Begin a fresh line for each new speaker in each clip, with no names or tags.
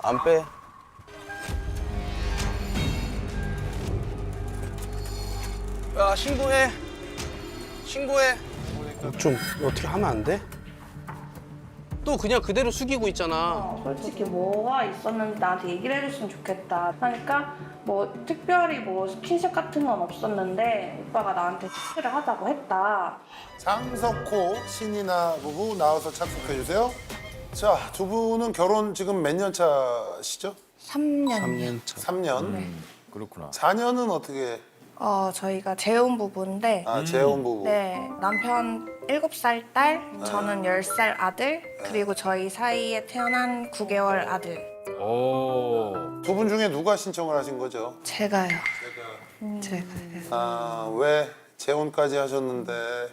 안 빼. 야, 신고해. 신고해. 좀 어떻게 하면 안 돼? 또 그냥 그대로 숙이고 있잖아.
솔직히 뭐가 있었는지 나한테 얘기를 해줬으면 좋겠다. 그러니까 뭐 특별히 뭐 스킨십 같은 건 없었는데 오빠가 나한테 X를 하자고 했다.
장석호, 신이나 부부 나와서 착석해주세요. 자, 두 분은 결혼 지금 몇 년 차시죠?
3년.
3년 차.
3년.
그렇구나.
4년은 어떻게?
저희가 재혼 부부인데
재혼 부부.
네, 남편 7살 딸, 저는 10살 아들, 그리고 저희 사이에 태어난 9개월 아들.
오.
두 분 중에 누가 신청을 하신 거죠?
제가요. 제가요.
왜 재혼까지 하셨는데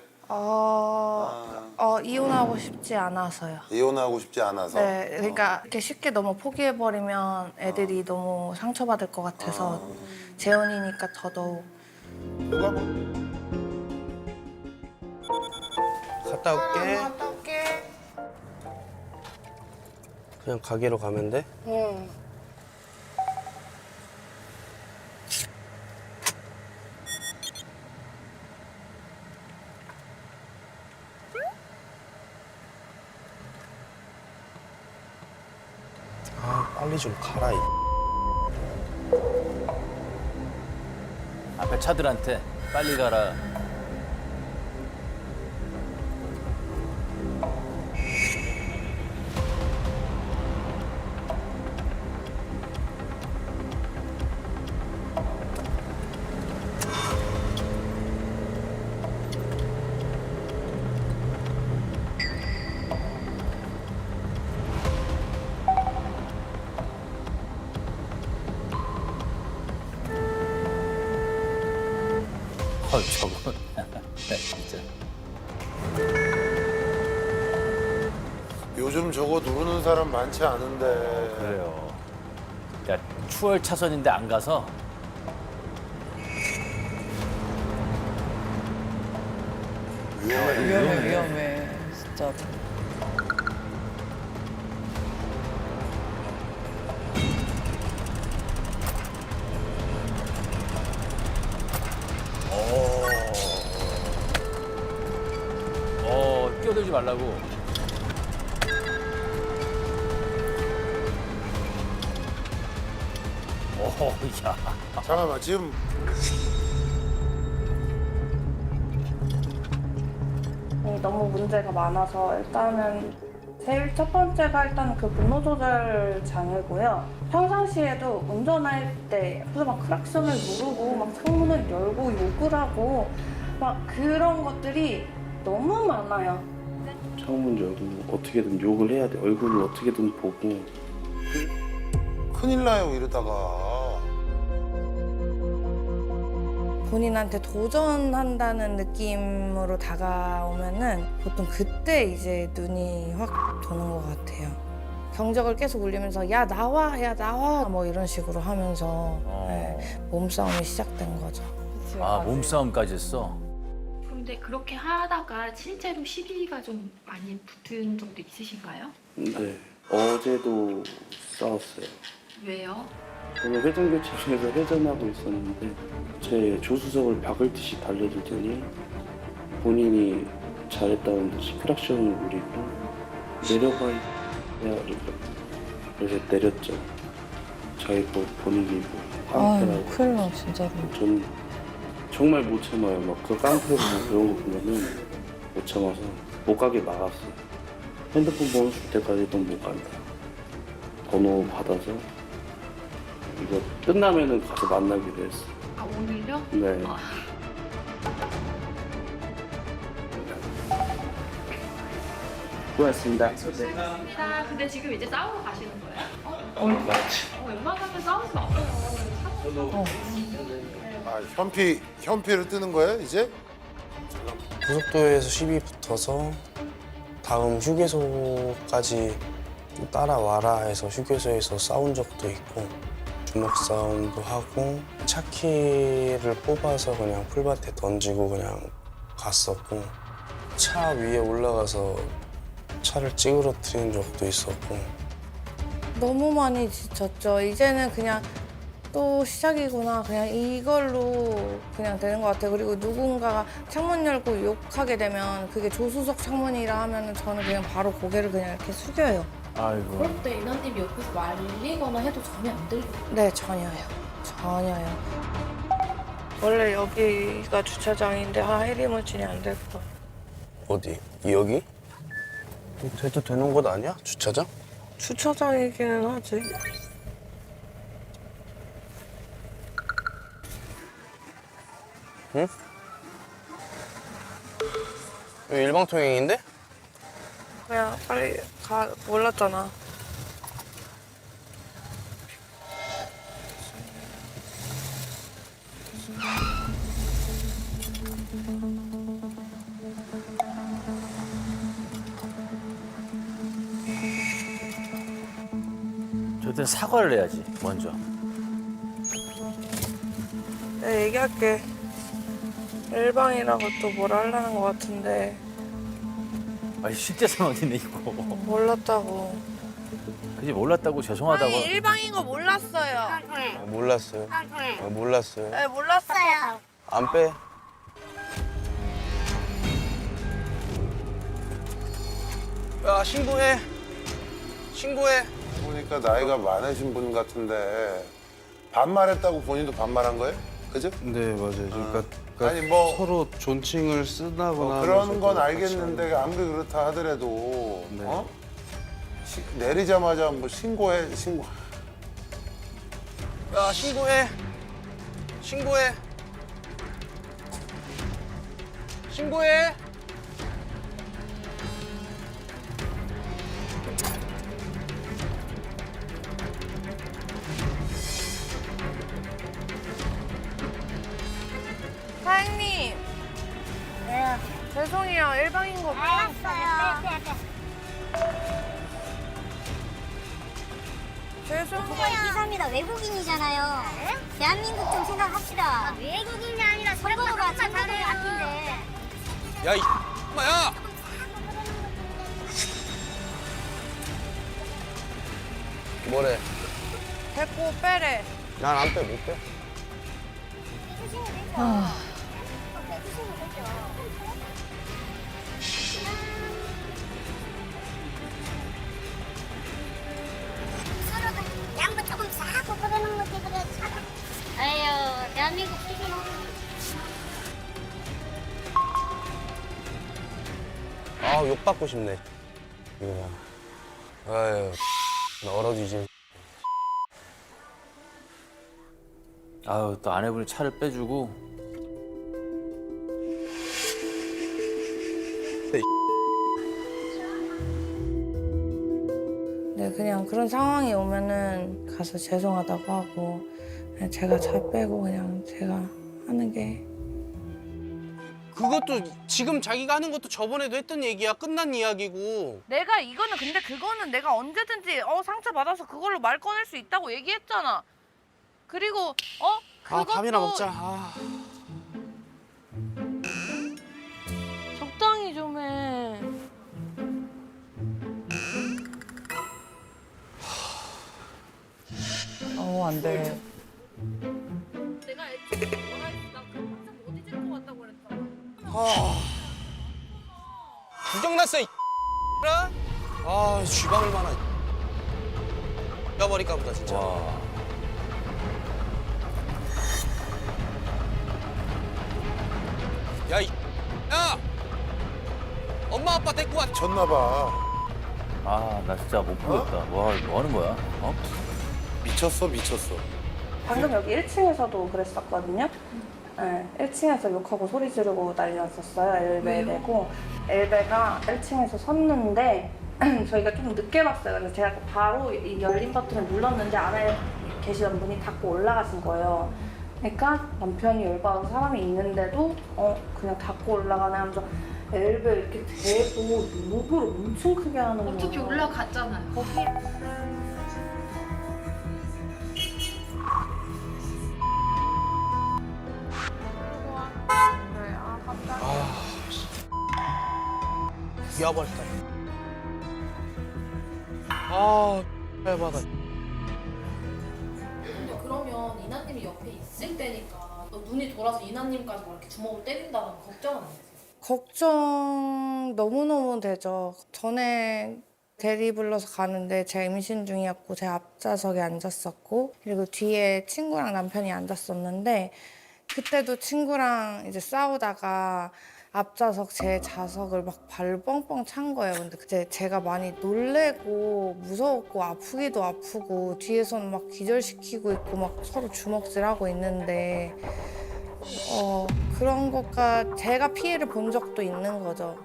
이혼하고 싶지 않아서요.
이혼하고 싶지 않아서?
네, 그러니까 이렇게 쉽게 너무 포기해버리면 애들이 너무 상처받을 것 같아서 재혼이니까 더더욱.
누가 뭐?
갔다 올게.
갔다 올게.
그냥 가게로 가면 돼?
응.
아, 빨리 좀 가라.
앞에 차들한테 빨리 가라. 저거. 네, 진짜.
요즘 저거 누르는 사람 많지 않은데.
그래요. 야, 추월 차선인데 안 가서
위험해, 진짜.
끼어들지 말라고. 야.
잠깐만, 지금
너무 문제가 많아서 일단은 제일 첫 번째가 일단 그 분노 조절 장애고요. 평상시에도 운전할 때 앞에서 막 크락션을 누르고 막 창문을 열고 욕을 하고 막 그런 것들이 너무 많아요.
창문 열고 어떻게든 욕을 해야 돼. 얼굴을 어떻게든 보고.
큰일 나요, 이러다가.
본인한테 도전한다는 느낌으로 다가오면은 보통 그때 이제 눈이 확 도는 것 같아요. 경적을 계속 울리면서 야 나와 뭐 이런 식으로 하면서 네, 몸싸움이 시작된 거죠.
아, 몸싸움까지 했어.
근데 그렇게 하다가 실제로 시비가 좀 많이 붙은 적도 있으신가요?
네. 어제도 싸웠어요.
왜요?
저는 회전 교차로에서 회전하고 있었는데 제 조수석을 박을 듯이 달려들더니 본인이 잘했다는 듯이 크락션을 울리고 내려가 야 그래서 내렸죠. 자기 거 본인이 뭐 깡패라고.
큰일 나, 진짜로.
전 정말 못 참아요. 막 그 깡패고 그런 거 보면은 못 참아서 못 가게 막았어요. 핸드폰 번호 줄 때까지 넌 못 간다. 번호 받아서 이거 끝나면은 가서 만나기로 했어.
아 오늘요?
네.
아.
고맙습니다.
감사합니다. 근데 지금 이제 싸우러 가시는 거예요?
맞지.
웬만하면 싸우지 마세요.
현피를 뜨는 거예요, 이제?
고속도로에서 시비 붙어서 다음 휴게소까지 따라와라 해서 휴게소에서 싸운 적도 있고 주먹 싸움도 하고 차키를 뽑아서 그냥 풀밭에 던지고 그냥 갔었고 차 위에 올라가서 차를 찌그러뜨린 적도 있었고
너무 많이 지쳤죠. 이제는 그냥 또 시작이구나. 그냥 이걸로 그냥 되는 것 같아요. 그리고 누군가가 창문 열고 욕하게 되면 그게 조수석 창문이라 하면 저는 그냥 바로 고개를 그냥 이렇게 숙여요.
아이고.
그럴 때 이나님 옆에서 말리거나 해도 전혀 안 들리고.
네, 전혀요. 전혀요. 원래 여기가 주차장인데 헤리무진이 안 될 거.
어디? 여기? 돼도 되는 곳 아니야? 주차장?
주차장이기는 하지.
응? 여기 일방통행인데?
그냥 빨리 가. 몰랐잖아.
저한테 사과를 해야지 먼저.
내가 얘기할게. 일방이라고 또 뭘 하려는 것 같은데
아니 실제선 어딨네 이거.
몰랐다고.
그지 몰랐다고 죄송하다고.
일방인 거 몰랐어요.
몰랐어요. 몰랐어요.
네, 몰랐어요.
안 빼. 야, 신고해. 신고해.
보니까 나이가 많으신 분 같은데 반말했다고 본인도 반말한 거예요? 그죠?
네, 맞아요. 그러니까,
아니, 뭐-
서로 존칭을 쓰다거나
그런
하면서
건
같이
알겠는데 아무리 그렇다 하더라도
네.
어? 내리자마자 뭐 신고해 신고.
야, 신고해. 신고해. 신고해.
사장님. 네. 죄송해요. 일방인 거 몰랐어요. 죄송해요.
이사입니다. 외국인이잖아요. 대한민국 좀 생각합시다. 외국인이 아니라 선거가 장난을 같은데.
야, 이 마야. 뭐래?
됐고 빼래.
난 안 빼, 못 빼.
해주시면 되죠. 해주시면 되죠. 서로가 양보 조금 싸고 그러는 것도 그래 참. 아유, 대한민국 시기는.
아, 욕 받고 싶네. 이거 봐. 아유, 나 얼어지지.
아유 또 아내분이 차를 빼주고.
네, 그냥 그런 상황이 오면은 가서 죄송하다고 하고 그냥 제가 차 빼고 그냥 제가 하는 게
그것도 지금 자기가 하는 것도 저번에도 했던 얘기야. 끝난 이야기고.
내가 이거는 근데 그거는 내가 언제든지 상처 받아서 그걸로 말 꺼낼 수 있다고 얘기했잖아. 그리고
아,
그것도
밥이나 먹자. 아.
적당히 좀 해.
안 돼.
내가 애초에 원하지 나 그럼 항상 못 잊을 것 같다고 그랬잖아.
부정났어, 이 라? 아, 쥐방울 많아. 껴버릴까 보다, 진짜.
와.
야, 이 야! 엄마, 아빠 데리고 와.
졌나 봐.
아 나 진짜 못 보겠다. 와 뭐 하는 거야? 어?
미쳤어 미쳤어.
방금 여기 1층에서도 그랬었거든요. 네, 1층에서 욕하고 소리 지르고 난리 났었어요. 엘베 내고. 엘베가 1층에서 섰는데 저희가 좀 늦게 봤어요. 그래서 제가 바로 이 열린 버튼을 눌렀는데 안에 계시던 분이 닫고 올라가신 거예요. 그러니까 남편이 열받아서 사람이 있는데도 그냥 닫고 올라가네 하면서 엘베 이렇게 대고 목을 엄청 크게 하는 거예요.
어차피 올라갔잖아요.
비와버렸다. 아, 알바가
근데 그러면 이나님이 옆에 있을 때니까 눈이 돌아서 이나님까지 막 이렇게 주먹을 때린다는 걱정은 안 되세요?
걱정 너무너무 되죠. 전에 대리 불러서 가는데 제가 임신 중이었고 제 앞좌석에 앉았었고 그리고 뒤에 친구랑 남편이 앉았었는데 그때도 친구랑 이제 싸우다가 앞좌석 제 좌석을 막 발로 뻥뻥 찬 거예요. 근데 그때 제가 많이 놀래고 무서웠고 아프기도 아프고 뒤에서는 막 기절시키고 있고 막 서로 주먹질하고 있는데 그런 것과 제가 피해를 본 적도 있는 거죠.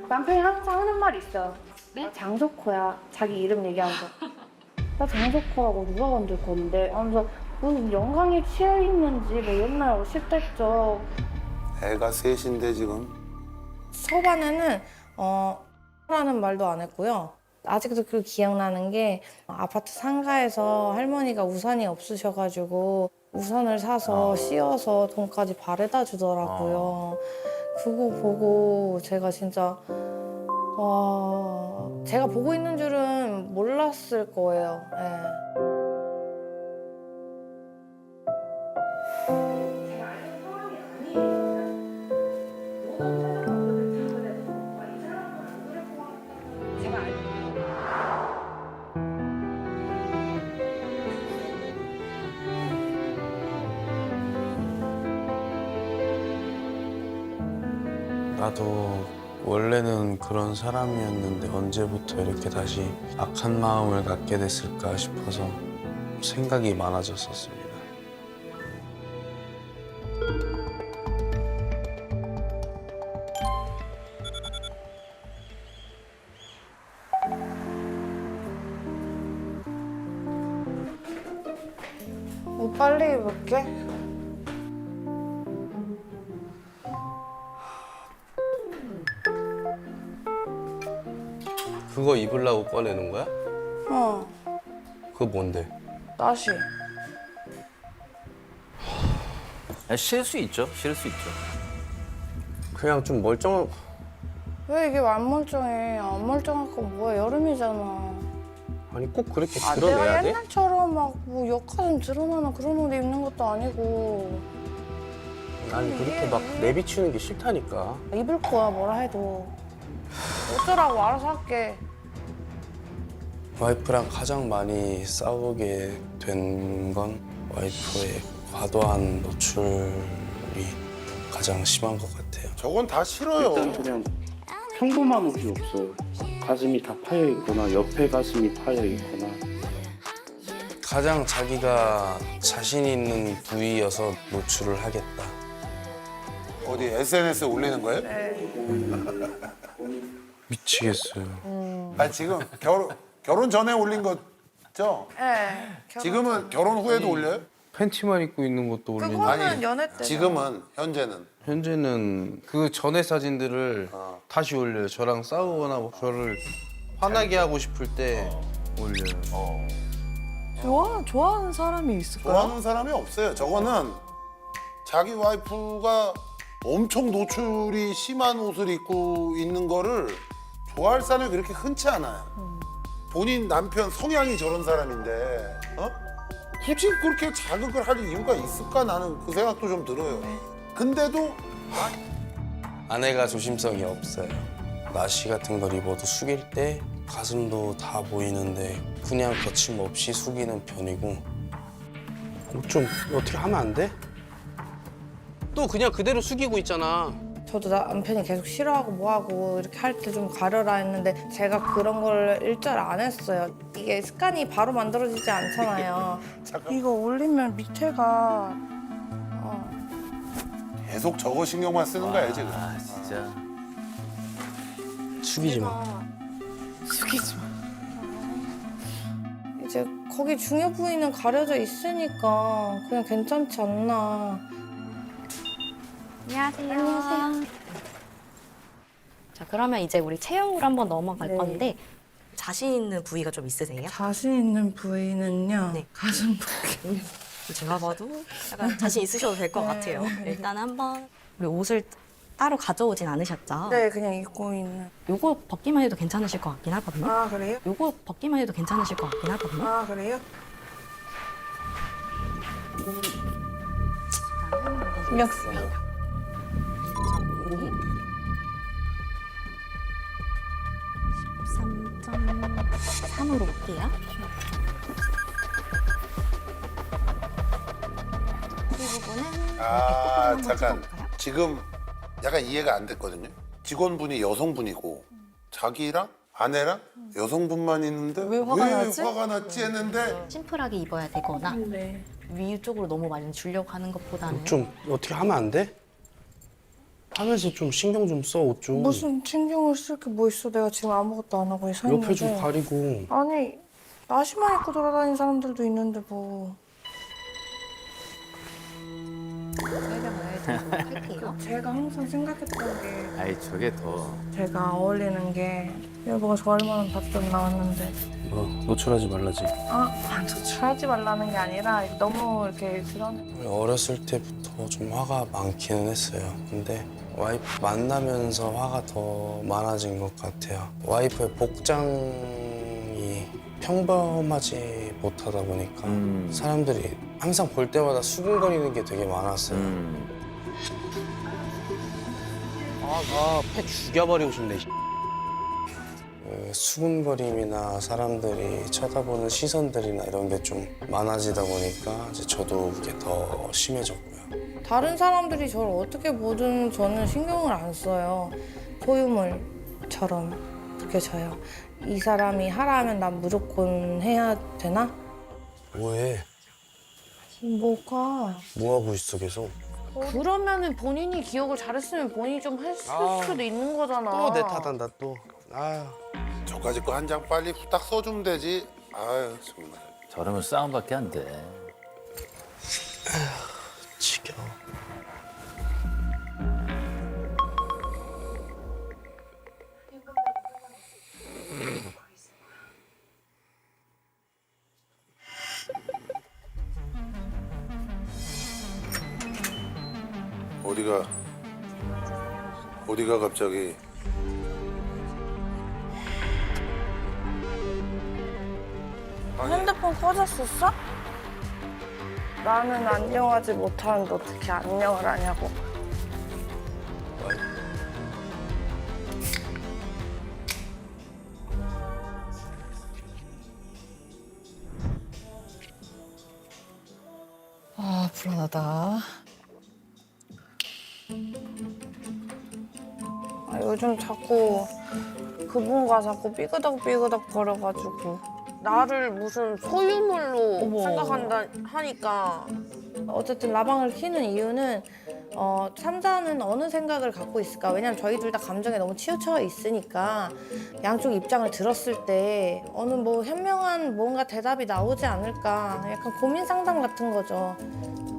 남편이 항상 하는 말이 있어요.
네?
장석호야. 자기 이름 얘기하면서. 나 장석호라고 누가 건들 건데 하면서 무슨 영광에 취해 있는지 뭐 옛날 10대적
애가 셋인데 지금.
초반에는 라는 말도 안 했고요. 아직도 그 기억나는 게 아파트 상가에서 할머니가 우산이 없으셔가지고 우산을 사서 씌워서 돈까지 바래다 주더라고요. 그거 보고 제가 진짜 제가 보고 있는 줄은 몰랐을 거예요. 예.
나도 원래는 그런 사람이었는데 언제부터 이렇게 다시 악한 마음을 갖게 됐을까 싶어서 생각이 많아졌었습니다.
옷 빨리 입을게.
그거 입으려고 꺼내는 거야? 그거 뭔데?
나시.
쉴 수 있죠. 쉴 수 있죠.
그냥 좀 멀쩡한
왜 이게 안 멀쩡해? 안 멀쩡할 건 뭐야? 여름이잖아.
아니 꼭 그렇게
내가
드러내야 돼?
옛날처럼 막 뭐 역가슴 드러나는 그런 옷 입는 것도 아니고
아니 그렇게 막 내비치는 게 싫다니까.
입을 거야 뭐라 해도. 어쩌라고 알아서 할게.
와이프랑 가장 많이 싸우게 된 건 와이프의 과도한 노출이 가장 심한 것 같아요.
저건 다 싫어요.
일단 그냥 평범한 옷이 없어요. 가슴이 다 파여 있거나 옆에 가슴이 파여 있거나
가장 자기가 자신 있는 부위여서 노출을 하겠다.
어디 SNS에 올리는 거예요?
미치겠어요.
아 지금 결혼 전에 올린 거죠?
네.
지금은 결혼 후에도 올려요?
팬티만 입고 있는 것도 올리는
그거는 연애 때.
지금은 현재는
현재는 그 전에 사진들을 다시 올려요. 저랑 싸우거나 뭐 저를 화나게 하고 싶을 때 올려요.
좋아하는 사람이 있을까요?
좋아하는 사람이 없어요. 저거는 자기 와이프가 엄청 노출이 심한 옷을 입고 있는 거를 좋아할 사람이 그렇게 흔치 않아요. 본인 남편 성향이 저런 사람인데 굳이 그렇게 자극을 할 이유가 있을까 나는 그 생각도 좀 들어요. 근데도
아내가 조심성이 없어요. 나시 같은 걸 입어도 숙일 때 가슴도 다 보이는데 그냥 거침없이 숙이는 편이고 좀 어떻게 하면 안 돼? 또 그냥 그대로 숙이고 있잖아.
저도 남편이 계속 싫어하고 뭐하고 이렇게 할 때 좀 가려라 했는데 제가 그런 걸 일절 안 했어요. 이게 습관이 바로 만들어지지 않잖아요. 이거 올리면 밑에가
계속 저거 신경만 쓰는 거야 지금.
아 진짜.
숙이지 마.
숙이지 마.
이제 거기 중요 부위는 가려져 있으니까 그냥 괜찮지 않나.
안녕하세요.
자, 그러면 이제 우리 체형으로 한번 넘어갈
네.
건데 자신 있는 부위가 좀 있으세요?
자신 있는 부위는요.
네.
가슴 부위.
제가 봐도 약간 자신 있으셔도 될 것 같아요. 일단 한번 우리 옷을 따로 가져오진 않으셨죠?
네, 그냥 입고 있는.
요거 벗기만 해도 괜찮으실 것 같긴 하거든요.
아, 그래요?
요거 벗기만 해도 괜찮으실 것 같긴 하거든요.
아, 그래요? 신경 쓰여요.
13.3으로 볼게요. 이 부분은
아,
한번
잠깐.
찍어볼까요?
지금 약간 이해가 안 됐거든요. 직원분이 여성분이고 자기랑 아내랑 여성분만 있는데
왜 화가 나지?
화가 났지 했는데
심플하게 입어야 되거나
네.
위쪽으로 너무 많이 주려고 하는 것보다는
좀 어떻게 하면 안 돼? 하면서 좀 신경 좀 써, 옷 좀.
무슨 신경을 쓸 게 뭐 있어. 내가 지금 아무것도 안 하고 서 있는데.
옆에 좀 가리고.
아니, 나시만 입고 돌아다니는 사람들도 있는데 뭐.
저희가 뭘 할게요.
제가 항상 생각했던 게
아이 저게 더
제가 어울리는 게 여보가 저 얼마나 답변 나왔는데
뭐 노출하지 말라지.
노출하지 말라는 게 아니라 너무 이렇게 드러내.
어렸을 때부터 좀 화가 많기는 했어요. 근데 와이프 만나면서 화가 더 많아진 것 같아요. 와이프의 복장이 평범하지 못하다 보니까 사람들이 항상 볼 때마다 수근거리는 게 되게 많았어요. 패 죽여버리고 싶네. 그 수근거림이나 사람들이 쳐다보는 시선들이나 이런 게 좀 많아지다 보니까 이제 저도 그게 더 심해졌고요.
다른 사람들이 저를 어떻게 보든 저는 신경을 안 써요. 소유물처럼 느껴져요. 이 사람이 하라 하면 난 무조건 해야 되나?
뭐해?
뭐가?
뭐 하고 있어 계속?
그러면은 본인이 기억을 잘했으면 본인이 좀 했을 수도 있는 거잖아.
또 내 탓한다 또. 아.
저까지 거 한 장 빨리 후딱 써주면 되지. 아유 정말.
저러면 싸움밖에 안 돼.
지겨워.
어디가 갑자기.
핸드폰 꺼졌었어? 나는 안녕하지 못하는데 어떻게 안녕을 하냐고.
아, 불안하다.
요즘 자꾸 그분과 자꾸 삐그덕삐그덕 거려가지고 나를 무슨 소유물로
어머.
생각한다 하니까 어쨌든 라방을 키는 이유는 삼자는 어느 생각을 갖고 있을까? 왜냐면 저희 둘 다 감정에 너무 치우쳐 있으니까 양쪽 입장을 들었을 때 어느 뭐 현명한 뭔가 대답이 나오지 않을까? 약간 고민 상담 같은 거죠.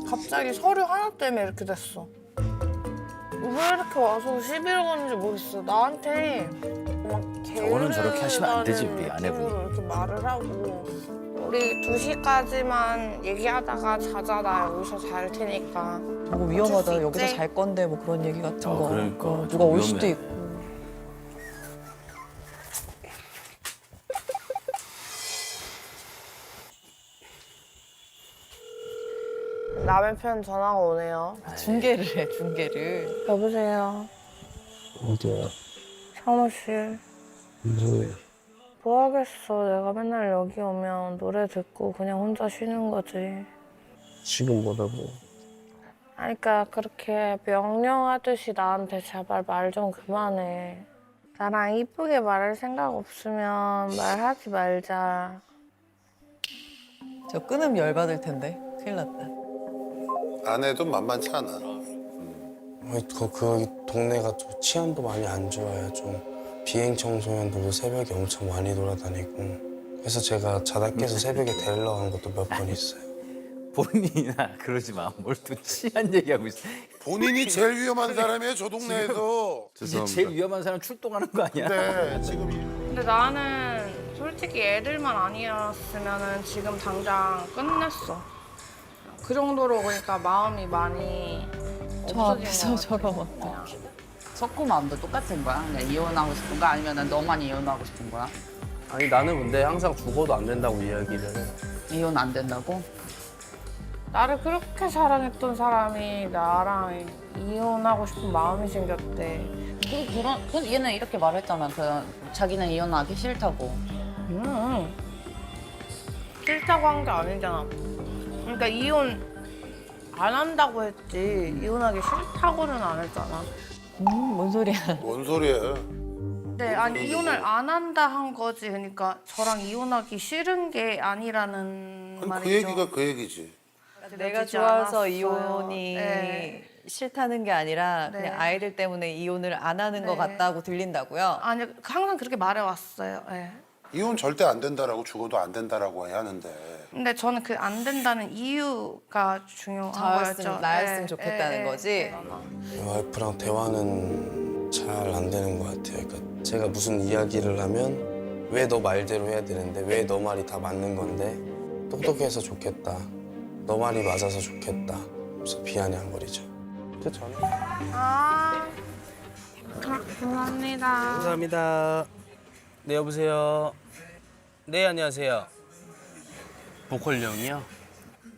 갑자기 서류 하나 때문에 이렇게 됐어. 왜 이렇게 와서 시비를 거는지 모르겠어. 나한테 막
저거는 저렇게 하시면 안 되지, 우리 아내분이.
느낌으로 이렇게 말을 하고 우리 2시까지만 얘기하다가 자자. 나 여기서 잘 테니까.
너무 위험하다.
어쩔 수
여기서
있지?
잘 건데 뭐 그런 얘기 같은 거.
그러니까.
누가
좀
올
위험해.
수도 있고.
남의 편 전화가 오네요.
중계를 해, 중계를.
여보세요.
어디야?
사무실.
뭐해?
뭐 하겠어. 내가 맨날 여기 오면 노래 듣고 그냥 혼자 쉬는 거지.
지금 뭐라고?
아니, 그러니까 그렇게 명령하듯이 나한테 제발 말 좀 그만해. 나랑 이쁘게 말할 생각 없으면 말하지 말자.
저 끊으면 열받을 텐데. 큰일 났다.
아내도 만만치 않아.
그 동네가 좀 치안도 많이 안 좋아요. 좀 비행 청소년들도 새벽에 엄청 많이 돌아다니고. 그래서 제가 자다 깨서 새벽에 데리러 간 것도 몇 번 있어요.
본인이나 그러지 마. 뭘 또 치안 얘기하고 있어.
본인이 제일 위험한 사람이에요 저 동네에서.
이제 제일 위험한 사람 출동하는 거 아니야?
네 지금.
근데 나는 솔직히 애들만 아니었으면 지금 당장 끝냈어. 그 정도로 그러니까 마음이 많이
저
없어진
앞에서
것 같아.
저러면 어떡해.
석구 마음도 똑같은 거야? 그냥 이혼하고 싶은 거야? 아니면 너만 이혼하고 싶은 거야?
아니 나는 근데 항상 죽어도 안 된다고 이야기를 해.
이혼 안 된다고?
나를 그렇게 사랑했던 사람이 나랑 이혼하고 싶은 마음이 생겼대.
얘는 이렇게 말했잖아. 자기는 이혼하기 싫다고.
싫다고 한 게 아니잖아. 그러니까 이혼 안 한다고 했지 이혼하기 싫다고는 안 했잖아.
뭔 소리야.
뭔 소리야?
네, 아니 이혼을 안 한다 한 거지. 그러니까 저랑 이혼하기 싫은 게 아니라는
아니,
말이죠.
그 얘기가 그 얘기지.
내가
되지
좋아서
않았어요.
이혼이
네.
싫다는 게 아니라
네.
그냥 아이들 때문에 이혼을 안 하는 것
네.
같다고 들린다고요?
아니 항상 그렇게 말해왔어요. 네.
이혼 절대 안 된다라고 죽어도 안 된다라고 해야 하는데.
근데 저는 그 안 된다는 이유가 중요한 거였죠.
나였으면
네,
좋겠다는
네,
거지?
네.
와이프랑 대화는 잘 안 되는 것 같아요. 그러니까 제가 무슨 이야기를 하면 왜 너 말대로 해야 되는데 왜 너 말이 다 맞는 건데 똑똑해서 좋겠다. 너 말이 맞아서 좋겠다. 그래서 비아냥거리죠. 그 전에.
감사합니다.
감사합니다. 네 여보세요. 네 안녕하세요. 보컬용이요?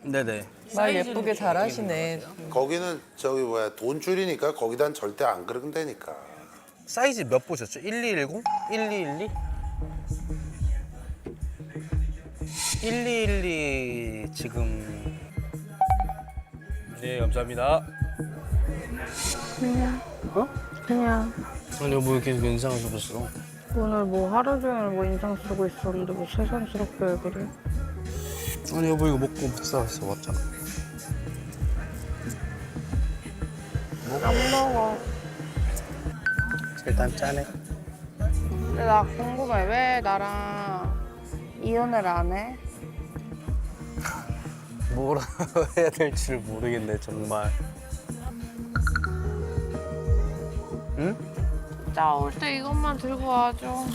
네네.
말 예쁘게 잘하시네.
거기는 저기 뭐야 돈줄이니까 거기단 절대 안 그런다니까.
사이즈 몇 보셨죠? 1210? 1212? 1212 지금 네 감사합니다.
그냥
아니 뭐 이렇게 인상을 써봤어?
오늘 뭐 하루 종일 뭐 인상 쓰고 있었는데 뭐 새삼스럽게 왜 그래?
아니 여보 이거 먹고 복사했어 맞잖아.
안 먹어.
일단 짜네.
근데 나 궁금해. 왜 나랑 이혼을 안 해?
뭐라 해야 될지를 모르겠네 정말. 응?
나 올 때 이것만 들고 와줘.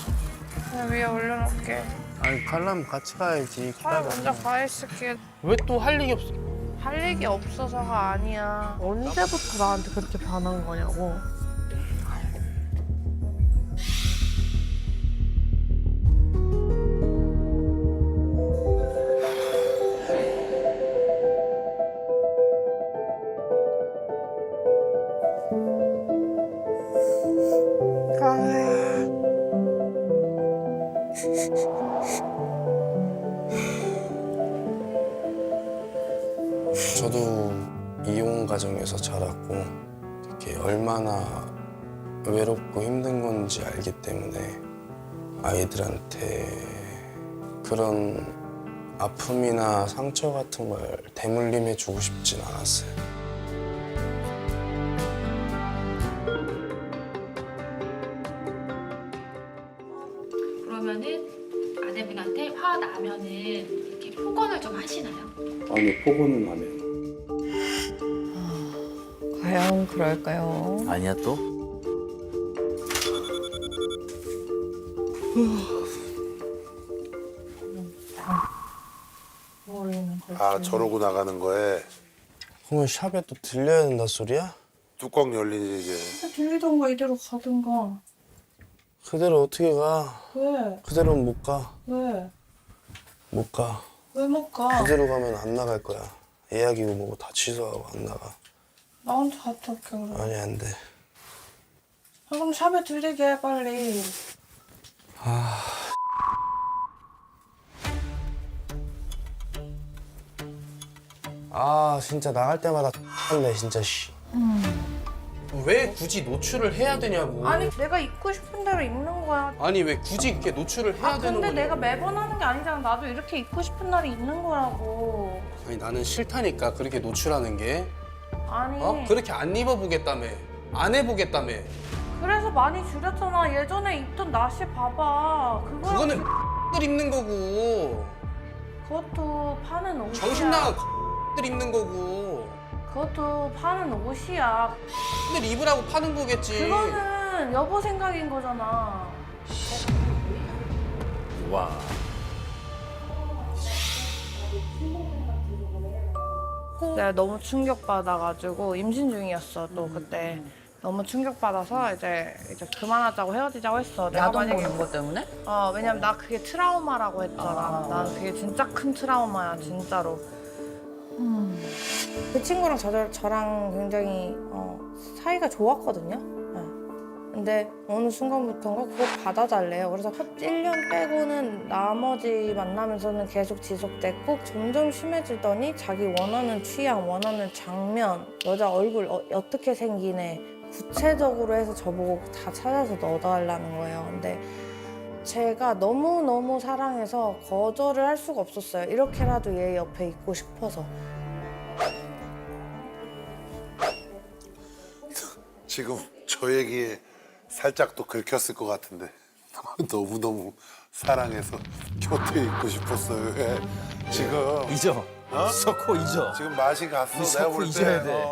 그냥 위에 올려놓을게.
아니 가려면 같이 가야지.
아, 먼저 가 있을게.
왜 또 할 얘기 없어?
할 얘기 없어서가 아니야. 언제부터 나한테 그렇게 반한 거냐고.
저도 이혼 가정에서 자랐고 이렇게 얼마나 외롭고 힘든 건지 알기 때문에 아이들한테 그런 아픔이나 상처 같은 걸 대물림해 주고 싶진 않았어요.
그러면은 아내분한테 화 나면은 이렇게 폭언을 좀 하시나요?
아니 폭언은 안 해요.
과연 그럴까요?
아니야 또?
아 저러고 나가는 거에
그러면 샵에 또 들려야 된다 소리야?
뚜껑 열리지 이제.
들리던가 이대로 가든가.
그대로 어떻게 가?
왜?
그대로는 못 가.
왜?
못 가.
왜 못 가?
그대로 가면 안 나갈 거야. 예약이고 뭐고 다 취소하고 안 나가.
나 혼자 갔다 올게 그럼.
아니 안 돼.
그럼 샵에 들리게 해 빨리.
아 진짜 나갈 때마다 할래 진짜 씨. 왜 굳이 노출을 해야 되냐고.
아니 내가 입고 싶은 대로 입는 거야.
아니 왜 굳이 이렇게 노출을 해야 되는
근데
거냐.
내가 매번 하는 게 아니잖아. 나도 이렇게 입고 싶은 날이 있는 거라고.
아니 나는 싫다니까 그렇게 노출하는 게.
아니
어? 그렇게 안 입어보겠다며. 안 해보겠다며.
그래서 많이 줄였잖아. 예전에 입던 나시 봐봐.
그거는 들 입는 거고.
그것도 파는 옷이야.
정신 나간 들 입는 거고.
그것도 파는 옷이야.
들 입으라고 파는 거겠지.
그거는 여보 생각인 거잖아.
와.
내가 너무 충격받아가지고 임신 중이었어 또 그때. 너무 충격받아서 이제 그만하자고 헤어지자고 했어. 내가
야동
만약에
보는 것 때문에?
왜냐면 나 그게 트라우마라고 했잖아. 난 그게 진짜 큰 트라우마야, 진짜로. 그 친구랑 저랑 굉장히 사이가 좋았거든요. 네. 근데 어느 순간부터인가 그거 받아달래요. 그래서 첫 1년 빼고는 나머지 만나면서는 계속 지속됐고 점점 심해지더니 자기 원하는 취향, 원하는 장면, 여자 얼굴 어떻게 생기네 구체적으로 해서 저보고 다 찾아서 넣어달라는 거예요. 근데 제가 너무너무 사랑해서 거절을 할 수가 없었어요. 이렇게라도 얘 옆에 있고 싶어서.
지금 저 얘기에 살짝 또 긁혔을 것 같은데 너무너무 사랑해서 곁에 있고 싶었어요. 예. 지금
잊어.
어?
석호 잊어.
지금 맛이 갔어.
우리
내가
석호
볼
잊어야
때.
돼.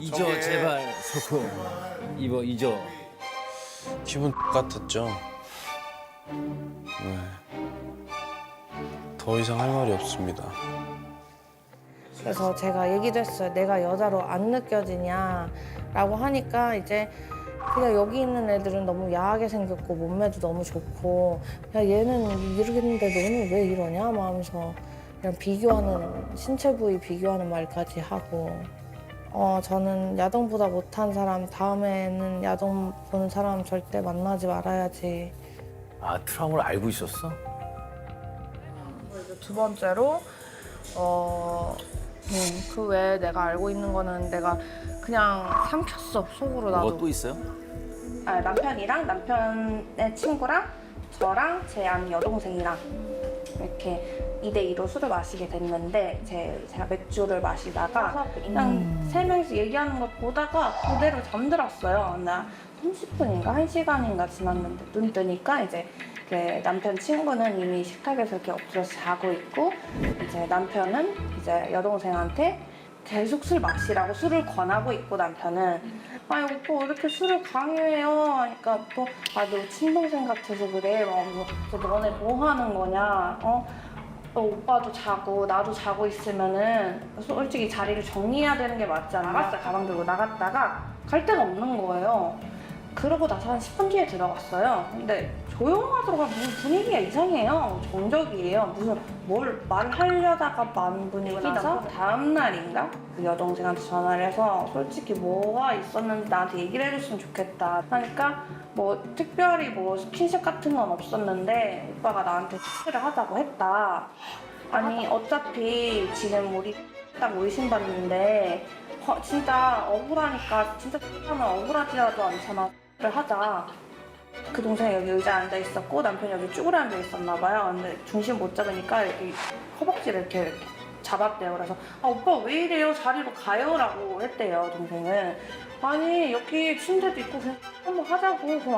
잊어
저게
제발 석호. 잊어.
기분 같았죠. 네. 더 이상 할 말이 없습니다.
그래서 제가 얘기도 했어요. 내가 여자로 안 느껴지냐라고 하니까 이제 그냥 여기 있는 애들은 너무 야하게 생겼고 몸매도 너무 좋고 야 얘는 이러겠는데 너는 왜 이러냐 막 하면서 그냥 비교하는 신체 부위 비교하는 말까지 하고 저는 야동보다 못한 사람 다음에는 야동 보는 사람 절대 만나지 말아야지.
아 트라우마를 알고 있었어?
두 번째로 그 외에 내가 알고 있는 거는 내가 그냥 삼켰어 속으로 나도.
뭐가 또 있어요?
남편이랑 남편의 친구랑 저랑 제 아는 여동생이랑 이렇게 2대2로 술을 마시게 됐는데 제가 맥주를 마시다가 그냥 세 명이서 얘기하는 거 보다가 그대로 잠들었어요. 나 30분인가 1시간인가 지났는데 눈 뜨니까 이제 그 남편 친구는 이미 식탁에서 이렇게 엎드려서 자고 있고 이제 남편은 이제 여동생한테 계속 술 마시라고 술을 권하고 있고 남편은 아니 오빠 왜 이렇게 술을 강요해요 하니까 또 너 친동생 같아서 그래 막 너네 뭐 하는 거냐 오빠도 자고 나도 자고 있으면은 솔직히 자리를 정리해야 되는 게 맞잖아. 나갔어요. 가방 들고 나갔다가 갈 데가 없는 거예요. 그러고 나서 한 10분 뒤에 들어갔어요. 근데 조용하더라고요. 무슨 분위기가 이상해요. 정적이에요. 무슨 뭘 말하려다가 만 분이고 나서 다음 날인가 그 여동생한테 전화를 해서 솔직히 뭐가 있었는지 나한테 얘기를 해줬으면 좋겠다 하니까 뭐 특별히 뭐 스킨십 같은 건 없었는데 오빠가 나한테 키스를 하자고 했다. 아니 어차피 지금 우리 딱 의심받는데 진짜 억울하니까 진짜 하면 억울하지라도 않잖아. 를 하자. 그 동생이 여기 의자에 앉아 있었고 남편이 여기 쭈그려 앉아 있었나 봐요. 근데 중심 못 잡으니까 이렇게 허벅지를 이렇게 잡았대요. 그래서 오빠 왜 이래요? 자리로 가요라고 했대요. 동생은. 아니 여기 침대도 있고 그냥 한번 하자고. 그럼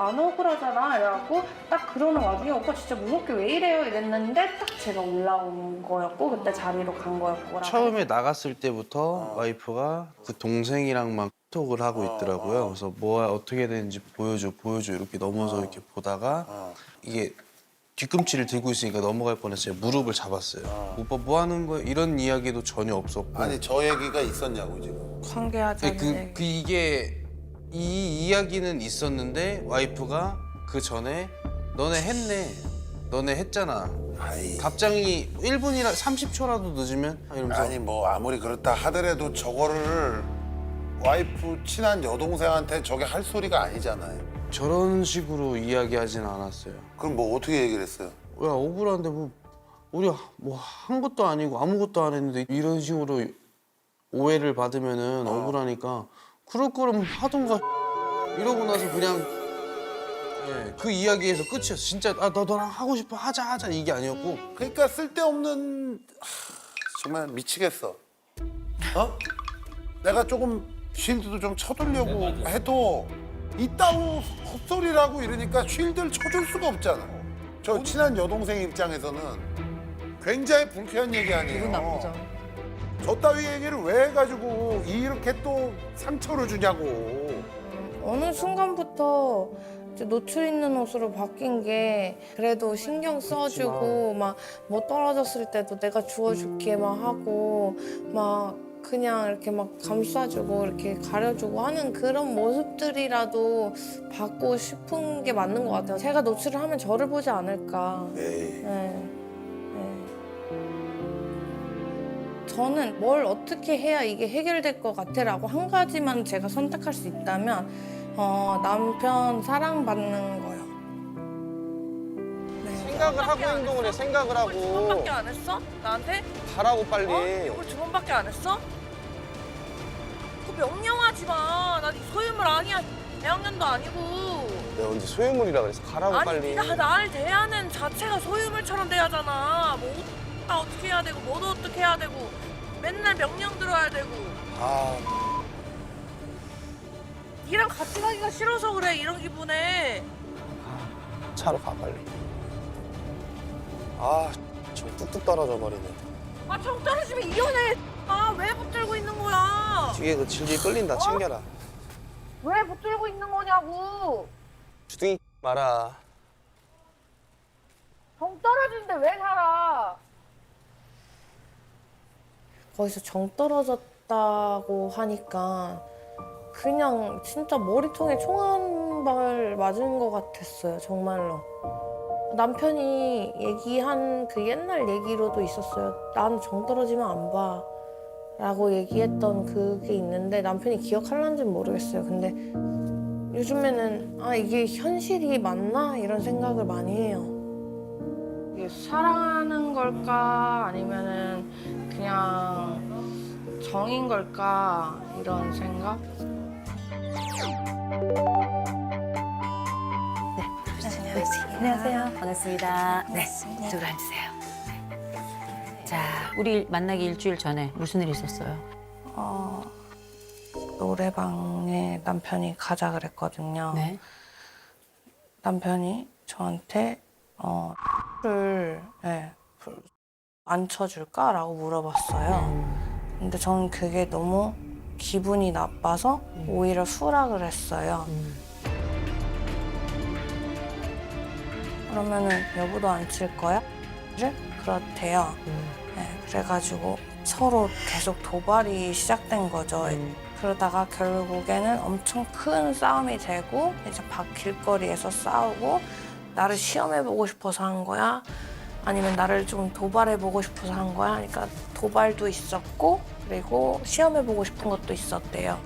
안 억울하잖아. 이래갖고 딱 그러는 와중에 오빠 진짜 무섭게 왜 이래요? 이랬는데 딱 제가 올라온 거였고 그때 자리로 간 거였고.
처음에 나갔을 때부터 와이프가 그 동생이랑만 톡을 하고 있더라고요. 그래서 뭐야 어떻게 되는지 보여줘 이렇게 넘어서 이렇게 보다가 이게 뒤꿈치를 들고 있으니까 넘어갈 뻔했어요. 무릎을 잡았어요. 오빠 뭐 하는 거야? 이런 이야기도 전혀 없었고.
아니 저 얘기가 있었냐고 지금.
관계하자는
이게 이 이야기는 있었는데 와이프가 그 전에 너네 했네. 너네 했잖아.
아이.
답장이 1분이라 30초라도 늦으면 이러면서
아니 뭐 아무리 그렇다 하더라도 저거를 와이프 친한 여동생한테 저게 할 소리가 아니잖아요.
저런 식으로 이야기하진 않았어요.
그럼 뭐 어떻게 얘기를 했어요?
야 억울한데 뭐 우리 뭐 한 것도 아니고 아무것도 안 했는데 이런 식으로 오해를 받으면은 억울하니까 그럴 거면 하던가 이러고 나서 그냥 그 이야기에서 끝이었어. 진짜 너랑 하고 싶어 하자 이게 아니었고.
그러니까 쓸데없는 정말 미치겠어. 내가 조금 쉴드도 좀 쳐두려고 해도 이따구 헛소리라고 이러니까 쉴드를 쳐줄 수가 없잖아. 저 친한 여동생 입장에서는 굉장히 불쾌한 얘기 아니에요.
기분 나쁘죠.
저 따위 얘기를 왜 해가지고 이렇게 또 상처를 주냐고.
어느 순간부터 이제 노출 있는 옷으로 바뀐 게 그래도 신경 써주고 막 뭐 떨어졌을 때도 내가 주워줄게 막 하고 막 그냥 이렇게 막 감싸주고 이렇게 가려주고 하는 그런 모습들이라도 받고 싶은 게 맞는 것 같아요. 제가 노출을 하면 저를 보지 않을까.
에이.
네. 저는 뭘 어떻게 해야 이게 해결될 것 같아라고 한 가지만 제가 선택할 수 있다면 남편 사랑받는 거요.
생각을 하고 행동을 해. 생각을 하고.
2번밖에 안 했어? 나한테?
가라고 빨리.
이걸 2번밖에 안 했어? 그 명령하지 마. 나 네 소유물 아니야. 애완견도 아니고.
내가 언제 소유물이라 그랬어. 가라고
아니
빨리.
네가 나를 대하는 자체가 소유물처럼 대하잖아. 뭐 옷도 어떻게 해야 되고 뭐도 어떻게 해야 되고 맨날 명령 들어야 되고.
아,
니랑 같이 가기가 싫어서 그래 이런 기분에.
차로 가 빨리. 아, 지금 뚝뚝 떨어져 버리네.
아 정 떨어지면 이혼해. 아 왜 붙들고 있는 거야?
뒤에 그 질질 끌린다. 챙겨라.
왜 붙들고 있는 거냐고.
주둥이 마라.
정 떨어지는데 왜 살아?
거기서 정 떨어졌다고 하니까 그냥 진짜 머리통에 총 한 발 맞은 것 같았어요. 정말로. 남편이 얘기한 그 옛날 얘기로도 있었어요. 나는 정 떨어지면 안 봐. 라고 얘기했던 그게 있는데 남편이 기억할런지는 모르겠어요. 근데 요즘에는 이게 현실이 맞나? 이런 생각을 많이 해요. 이게 사랑하는 걸까? 아니면은 그냥 정인 걸까? 이런 생각?
안녕하세요. 반갑습니다. 네, 이쪽으로 앉으세요. 자, 우리 만나기 일주일 전에 무슨 일 있었어요?
노래방에 남편이 가자 그랬거든요.
네.
남편이 저한테 를 안 쳐줄까라고 물어봤어요. 근데 저는 그게 너무 기분이 나빠서 오히려 수락을 했어요. 그러면은 여보도 안 칠 거야? 그렇대요. 네, 그래가지고 서로 계속 도발이 시작된 거죠. 그러다가 결국에는 엄청 큰 싸움이 되고 이제 밖 길거리에서 싸우고 나를 시험해보고 싶어서 한 거야? 아니면 나를 좀 도발해보고 싶어서 한 거야? 그러니까 도발도 있었고 그리고 시험해보고 싶은 것도 있었대요.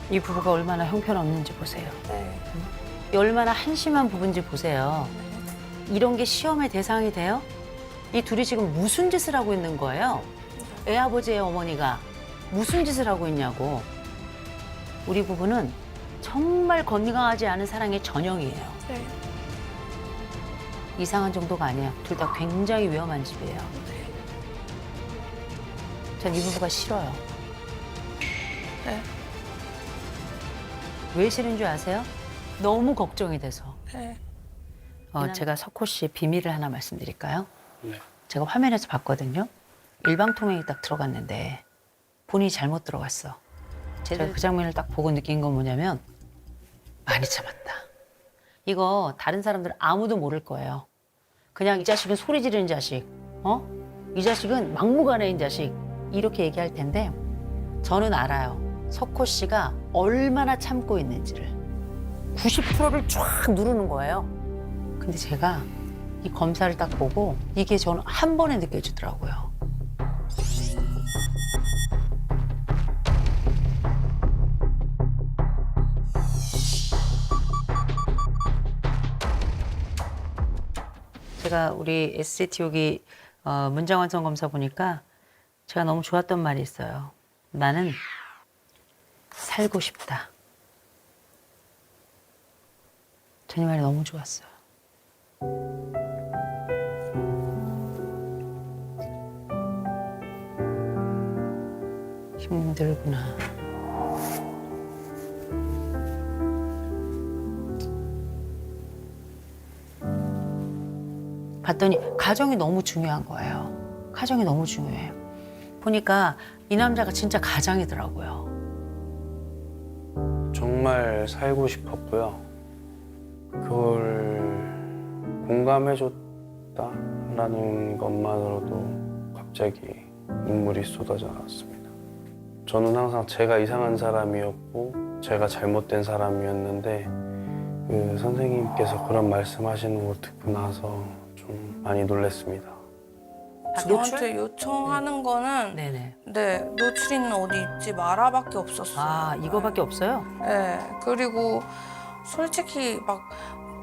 이 부부가 얼마나 형편없는지 보세요.
네.
얼마나 한심한 부부인지 보세요. 이런 게 시험의 대상이 돼요? 이 둘이 지금 무슨 짓을 하고 있는 거예요? 애 아버지의 어머니가 무슨 짓을 하고 있냐고. 우리 부부는 정말 건강하지 않은 사랑의 전형이에요.
네.
이상한 정도가 아니야. 둘 다 굉장히 위험한 집이에요. 전 이 부부가 싫어요.
네.
왜 싫은 줄 아세요? 너무 걱정이 돼서.
네.
제가 석호 씨 비밀을 하나 말씀드릴까요?
네.
제가 화면에서 봤거든요. 일방통행이 딱 들어갔는데 본인이 잘못 들어갔어. 제가 그 장면을 딱 보고 느낀 건 뭐냐면 많이 참았다. 이거 다른 사람들 아무도 모를 거예요. 그냥 이 자식은 소리 지르는 자식, 이 자식은 막무가내인 자식 이렇게 얘기할 텐데 저는 알아요. 석호 씨가 얼마나 참고 있는지를. 90%를 쫙 누르는 거예요. 근데 제가 이 검사를 딱 보고 이게 저는 한 번에 느껴지더라고요. 제가 우리 SCT 여기 문장 완성 검사 보니까 제가 너무 좋았던 말이 있어요. 나는 살고 싶다. 전 이 말이 너무 좋았어요. 힘들구나. 봤더니 가정이 너무 중요한 거예요. 가정이 너무 중요해요. 보니까 이 남자가 진짜 가장이더라고요.
정말 살고 싶었고요. 그걸 공감해줬다라는 것만으로도 갑자기 눈물이 쏟아져 나왔습니다. 저는 항상 제가 이상한 사람이었고 제가 잘못된 사람이었는데 그 선생님께서 그런 말씀하시는 거 듣고 나서 좀 많이 놀랐습니다.
저한테 요청하는 거는
네네.
네, 노출이는 어디 있지 마라밖에 없었어요.
아, 이거밖에 없어요?
네, 그리고 솔직히 막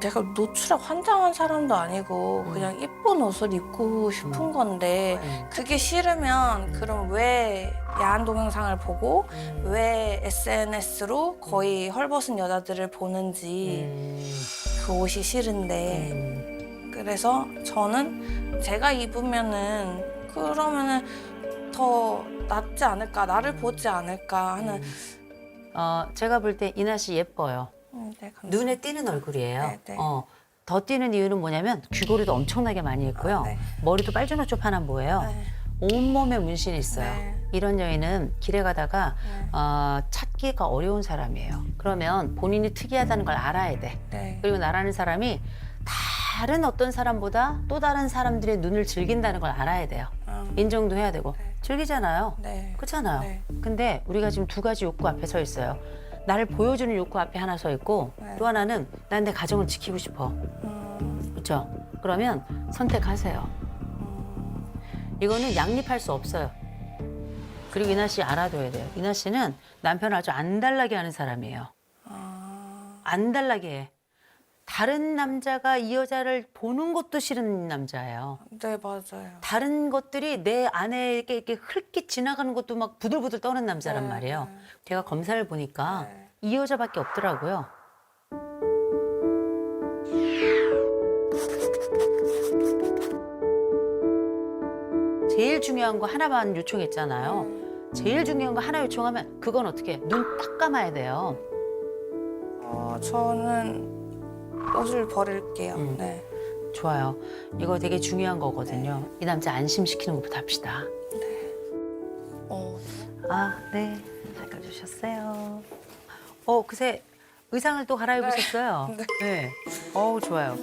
내가 노출에 환장한 사람도 아니고 그냥 이쁜 옷을 입고 싶은 건데 그게 싫으면 그럼 왜 야한 동영상을 보고 왜 SNS로 거의 헐벗은 여자들을 보는지 그 옷이 싫은데 그래서 저는 제가 입으면은 그러면은 더 낫지 않을까 나를 보지 않을까 하는
제가 볼 때 이나 씨 예뻐요.
네, 감사합니다.
눈에 띄는 얼굴이에요.
네, 네.
더 띄는 이유는 뭐냐면 귀걸이도 엄청나게 많이 했고요.
네.
머리도 빨주노초파난 보여요.
네.
온몸에 문신이 있어요.
네.
이런 여인은 길에 가다가 찾기가 어려운 사람이에요. 그러면 본인이 특이하다는 걸 알아야 돼.
네.
그리고 나라는 사람이 다른 어떤 사람보다 또 다른 사람들의 눈을 즐긴다는 걸 알아야 돼요. 인정도 해야 되고. 즐기잖아요.
네.
그렇잖아요.
네.
근데 우리가 지금 두 가지 욕구 앞에 서 있어요. 나를 보여주는 욕구 앞에 하나 서 있고 또 하나는 난 내 가정을 지키고 싶어. 그렇죠? 그러면 선택하세요. 이거는 양립할 수 없어요. 그리고 이나 씨 알아둬야 돼요. 이나 씨는 남편을 아주 안달나게 하는 사람이에요. 안달나게 해. 다른 남자가 이 여자를 보는 것도 싫은 남자예요.
네, 맞아요.
다른 것들이 내 안에 이렇게 흘낏 지나가는 것도 막 부들부들 떠는 남자란 말이에요. 제가 검사를 보니까 이 여자밖에 없더라고요. 제일 중요한 거 하나만 요청했잖아요. 제일 중요한 거 하나 요청하면 그건 어떻게 눈 딱 감아야 돼요.
저는 옷을 버릴게요. 네.
좋아요. 이거 되게 중요한 거거든요. 이 남자 안심시키는 것부터 합시다. 아, 네. 잘 가주셨어요. 그새 의상을 또 갈아입으셨어요. 네. 좋아요.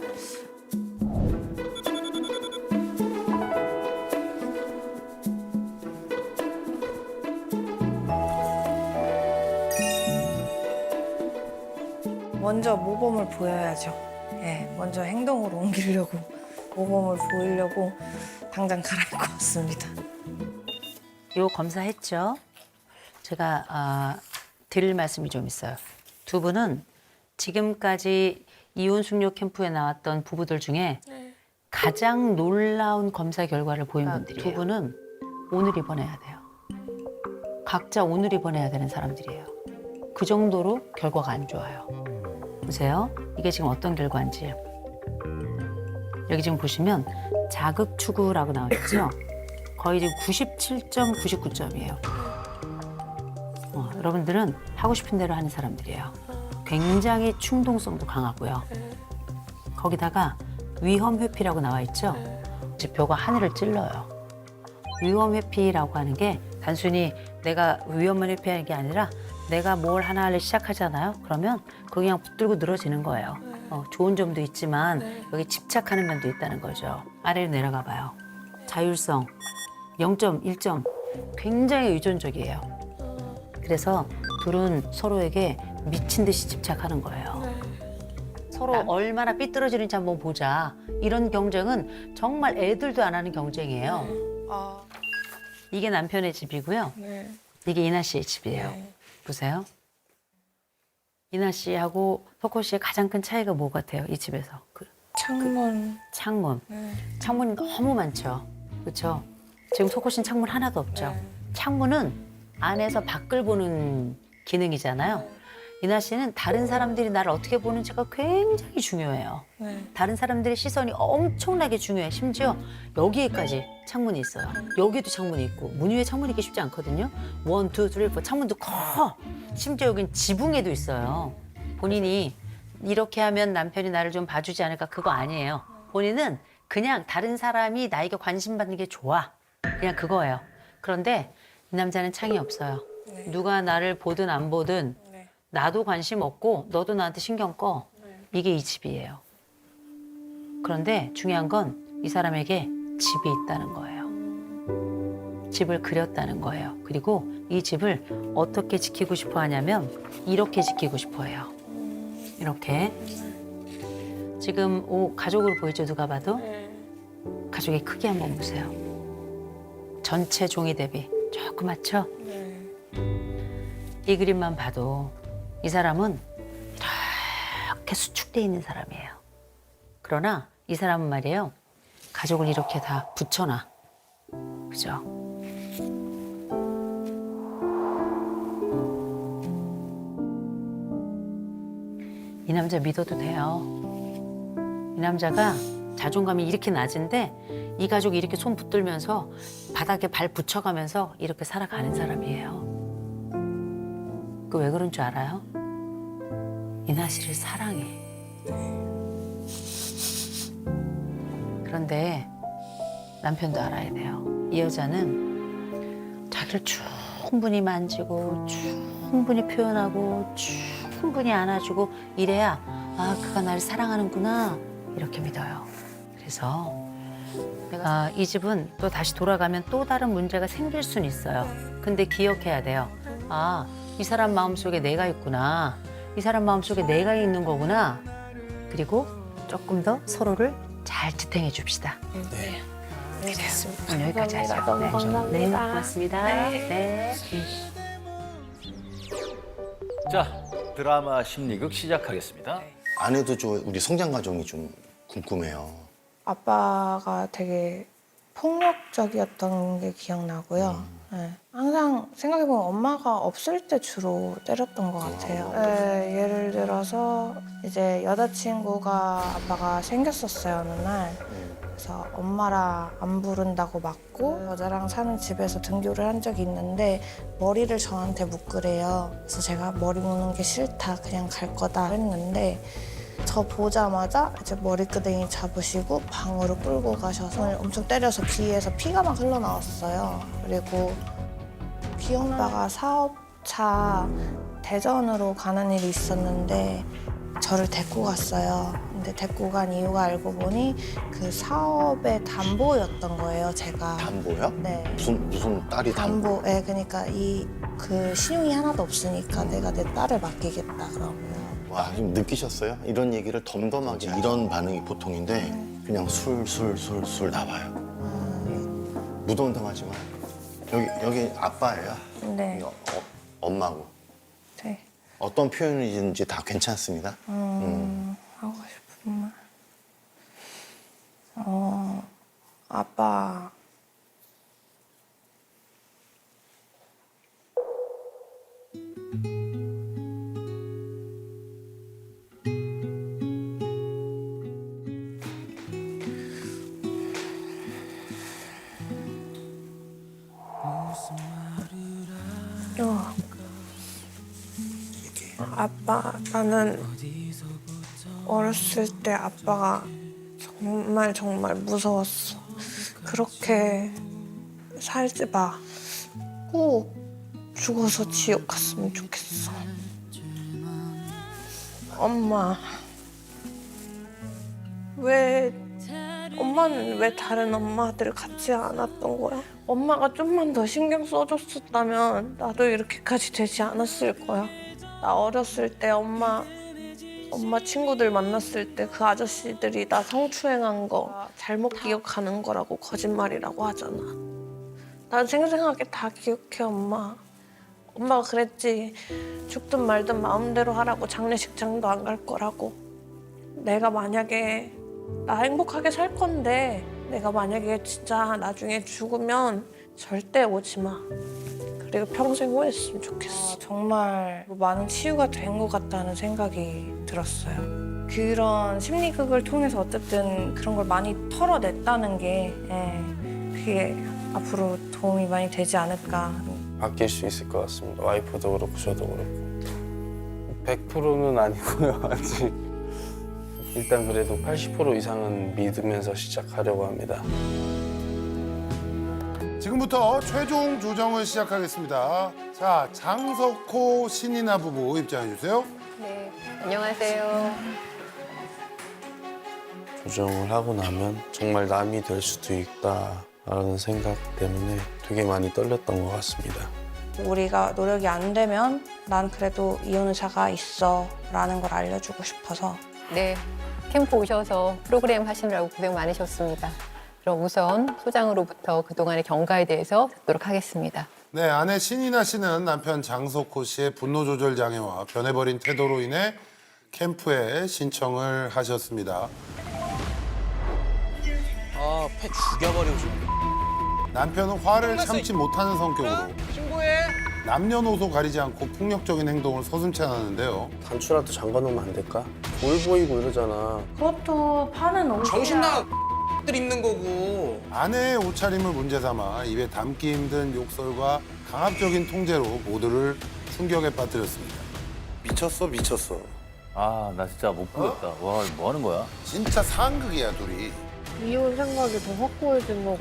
먼저 모범을 보여야죠. 네, 먼저 행동으로 옮기려고 모범을 보이려고 당장 갈아입고 왔습니다.
요 검사했죠? 제가 드릴 말씀이 좀 있어요. 두 분은 지금까지 이혼 숙녀 캠프에 나왔던 부부들 중에 가장 놀라운 검사 결과를 보인 분들이에요. 두 분은 오늘 입원해야 돼요. 각자 오늘 입원해야 되는 사람들이에요. 그 정도로 결과가 안 좋아요. 보세요. 이게 지금 어떤 결과인지. 여기 지금 보시면 자극 추구라고 나와 있죠? 거의 지금 97.99점이에요. 여러분들은 하고 싶은 대로 하는 사람들이에요. 굉장히 충동성도 강하고요. 거기다가 위험 회피라고 나와 있죠? 이제 벼가 하늘을 찔러요. 위험 회피라고 하는 게 단순히 내가 위험을 회피하는 게 아니라 내가 뭘 하나를 시작하잖아요. 그러면 그거 그냥 붙들고 늘어지는 거예요. 좋은 점도 있지만 여기 집착하는 면도 있다는 거죠. 아래로 내려가 봐요. 자율성 0점, 1점 굉장히 의존적이에요. 그래서 둘은 서로에게 미친 듯이 집착하는 거예요. 서로 얼마나 삐뚤어지는지 한번 보자. 이런 경쟁은 정말 애들도 안 하는 경쟁이에요. 이게 남편의 집이고요. 이게 이나 씨의 집이에요. 보세요. 이나 씨하고 석호 씨의 가장 큰 차이가 뭐 같아요? 이 집에서.
창문.
창문이 너무 많죠. 그렇죠? 지금 석호 씨는 창문 하나도 없죠. 창문은 안에서 밖을 보는 기능이잖아요. 이나 씨는 다른 사람들이 나를 어떻게 보는지가 굉장히 중요해요. 다른 사람들의 시선이 엄청나게 중요해. 심지어 여기에까지 창문이 있어요. 여기도 창문이 있고 문 위에 창문이 있기 쉽지 않거든요. 1, 2, 3, 4 창문도 커. 심지어 여긴 지붕에도 있어요. 본인이 이렇게 하면 남편이 나를 좀 봐주지 않을까 그거 아니에요. 본인은 그냥 다른 사람이 나에게 관심 받는 게 좋아. 그냥 그거예요. 그런데 이 남자는 창이 없어요. 누가 나를 보든 안 보든 나도 관심 없고 너도 나한테 신경 꺼. 이게 이 집이에요. 그런데 중요한 건 이 사람에게 집이 있다는 거예요. 집을 그렸다는 거예요. 그리고 이 집을 어떻게 지키고 싶어 하냐면 이렇게 지키고 싶어 해요. 이렇게. 지금 가족으로 보이죠, 누가 봐도? 가족의 크기 한번 보세요. 전체 종이 대비 조그맣죠? 이 그림만 봐도 이 사람은 이렇게 수축돼 있는 사람이에요. 그러나 이 사람은 말이에요. 가족을 이렇게 다 붙여놔. 그죠? 이 남자 믿어도 돼요. 이 남자가 자존감이 이렇게 낮은데 이 가족이 이렇게 손 붙들면서 바닥에 발 붙여가면서 이렇게 살아가는 사람이에요. 그 왜 그런 줄 알아요? 이나 씨를 사랑해. 그런데 남편도 알아야 돼요. 이 여자는 자기를 충분히 만지고 충분히 표현하고 충분히 안아주고 이래야 그가 나를 사랑하는구나 이렇게 믿어요. 그래서 이 집은 또 다시 돌아가면 또 다른 문제가 생길 수는 있어요. 근데 기억해야 돼요. 이 사람 마음속에 내가 있구나. 이 사람 마음속에 내가 있는 거구나. 그리고 조금 더 서로를 잘 지탱해 줍시다.
네.
네, 됐습니다.
오늘 여기까지 하죠.
너무 감사합니다.
네, 고맙습니다.
네.
자, 드라마 심리극 시작하겠습니다.
아내도 우리 성장 과정이 좀 궁금해요.
아빠가 되게 폭력적이었던 게 기억나고요. 네. 항상 생각해보면 엄마가 없을 때 주로 때렸던 것 같아요. 네, 예를 들어서 이제 여자친구가 아빠가 생겼었어요, 어느 날. 그래서 엄마랑 안 부른다고 맞고 여자랑 사는 집에서 등교를 한 적이 있는데 머리를 저한테 묶으래요. 그래서 제가 머리 묶는 게 싫다, 그냥 갈 거다 했는데 저 보자마자 이제 머리끄댕이 잡으시고 방으로 끌고 가셔서 엄청 때려서 귀에서 피가 막 흘러나왔어요. 그리고 기억나가 사업차 대전으로 가는 일이 있었는데 저를 데리고 갔어요. 근데 데리고 간 이유가 알고 보니 그 사업의 담보였던 거예요, 제가.
담보요?
네.
무슨 딸이 담보?
네, 그러니까 그 신용이 하나도 없으니까 내가 내 딸을 맡기겠다 그러면.
와, 좀 느끼셨어요? 이런 얘기를 덤덤하게 이런 반응이 보통인데 그냥 술 나와요. 무덤덤하지만 여기 아빠예요.
네.
여기 엄마고.
네.
어떤 표현이든지 다 괜찮습니다.
하고 싶은 말. 아빠. 아빠, 나는 어렸을 때 아빠가 정말 무서웠어. 그렇게 살지 마. 꼭 죽어서 지옥 갔으면 좋겠어. 엄마, 엄마는 왜 다른 엄마들 같지 않았던 거야? 엄마가 좀만 더 신경 써줬었다면 나도 이렇게까지 되지 않았을 거야. 나 어렸을 때 엄마 친구들 만났을 때 그 아저씨들이 나 성추행한 거 잘못 기억하는 거라고 거짓말이라고 하잖아. 난 생생하게 다 기억해, 엄마. 엄마가 그랬지. 죽든 말든 마음대로 하라고, 장례식장도 안 갈 거라고. 내가 만약에 나 행복하게 살 건데 내가 만약에 진짜 나중에 죽으면 절대 오지 마. 그리고 평생 후회했으면 좋겠어. 정말 많은 치유가 된 것 같다는 생각이 들었어요. 그런 심리극을 통해서 어쨌든 그런 걸 많이 털어냈다는 게 그게 앞으로 도움이 많이 되지 않을까.
바뀔 수 있을 것 같습니다. 와이프도 그렇고 저도 그렇고. 100%는 아니고요, 아직. 일단 그래도 80% 이상은 믿으면서 시작하려고 합니다.
지금부터 최종 조정을 시작하겠습니다. 자, 장석호 신이나 부부 입장해 주세요.
네, 안녕하세요.
조정을 하고 나면 정말 남이 될 수도 있다라는 라는 생각 때문에 되게 많이 떨렸던 것 같습니다.
우리가 노력이 안 되면 난 그래도 이혼 의사가 있어 라는 걸 알려주고 싶어서.
네, 캠프 오셔서 프로그램 하시느라고 고생 많으셨습니다. 그럼 우선 소장으로부터 그동안의 경과에 대해서 듣도록 하겠습니다.
네, 아내 신이나 씨는 남편 장석호 씨의 분노 조절 장애와 변해버린 태도로 인해 캠프에 신청을 하셨습니다.
아, 패 죽여버리고 싶네.
남편은 화를 참지 못하는 성격으로 남녀노소 가리지 않고 폭력적인 행동을 서슴지 않았는데요.
단추라도 잠가놓으면 안 될까? 돌 보이고 이러잖아.
그것도 파는 옷이야.
정신 나간 들 입는 거고.
아내의 옷차림을 문제 삼아 입에 담기 힘든 욕설과 강압적인 통제로 모두를 충격에 빠뜨렸습니다. 미쳤어, 미쳤어.
아, 나 진짜 못 보겠다. 와, 뭐 하는 거야?
진짜 상극이야, 둘이.
이혼 생각이 더 확고해진 거.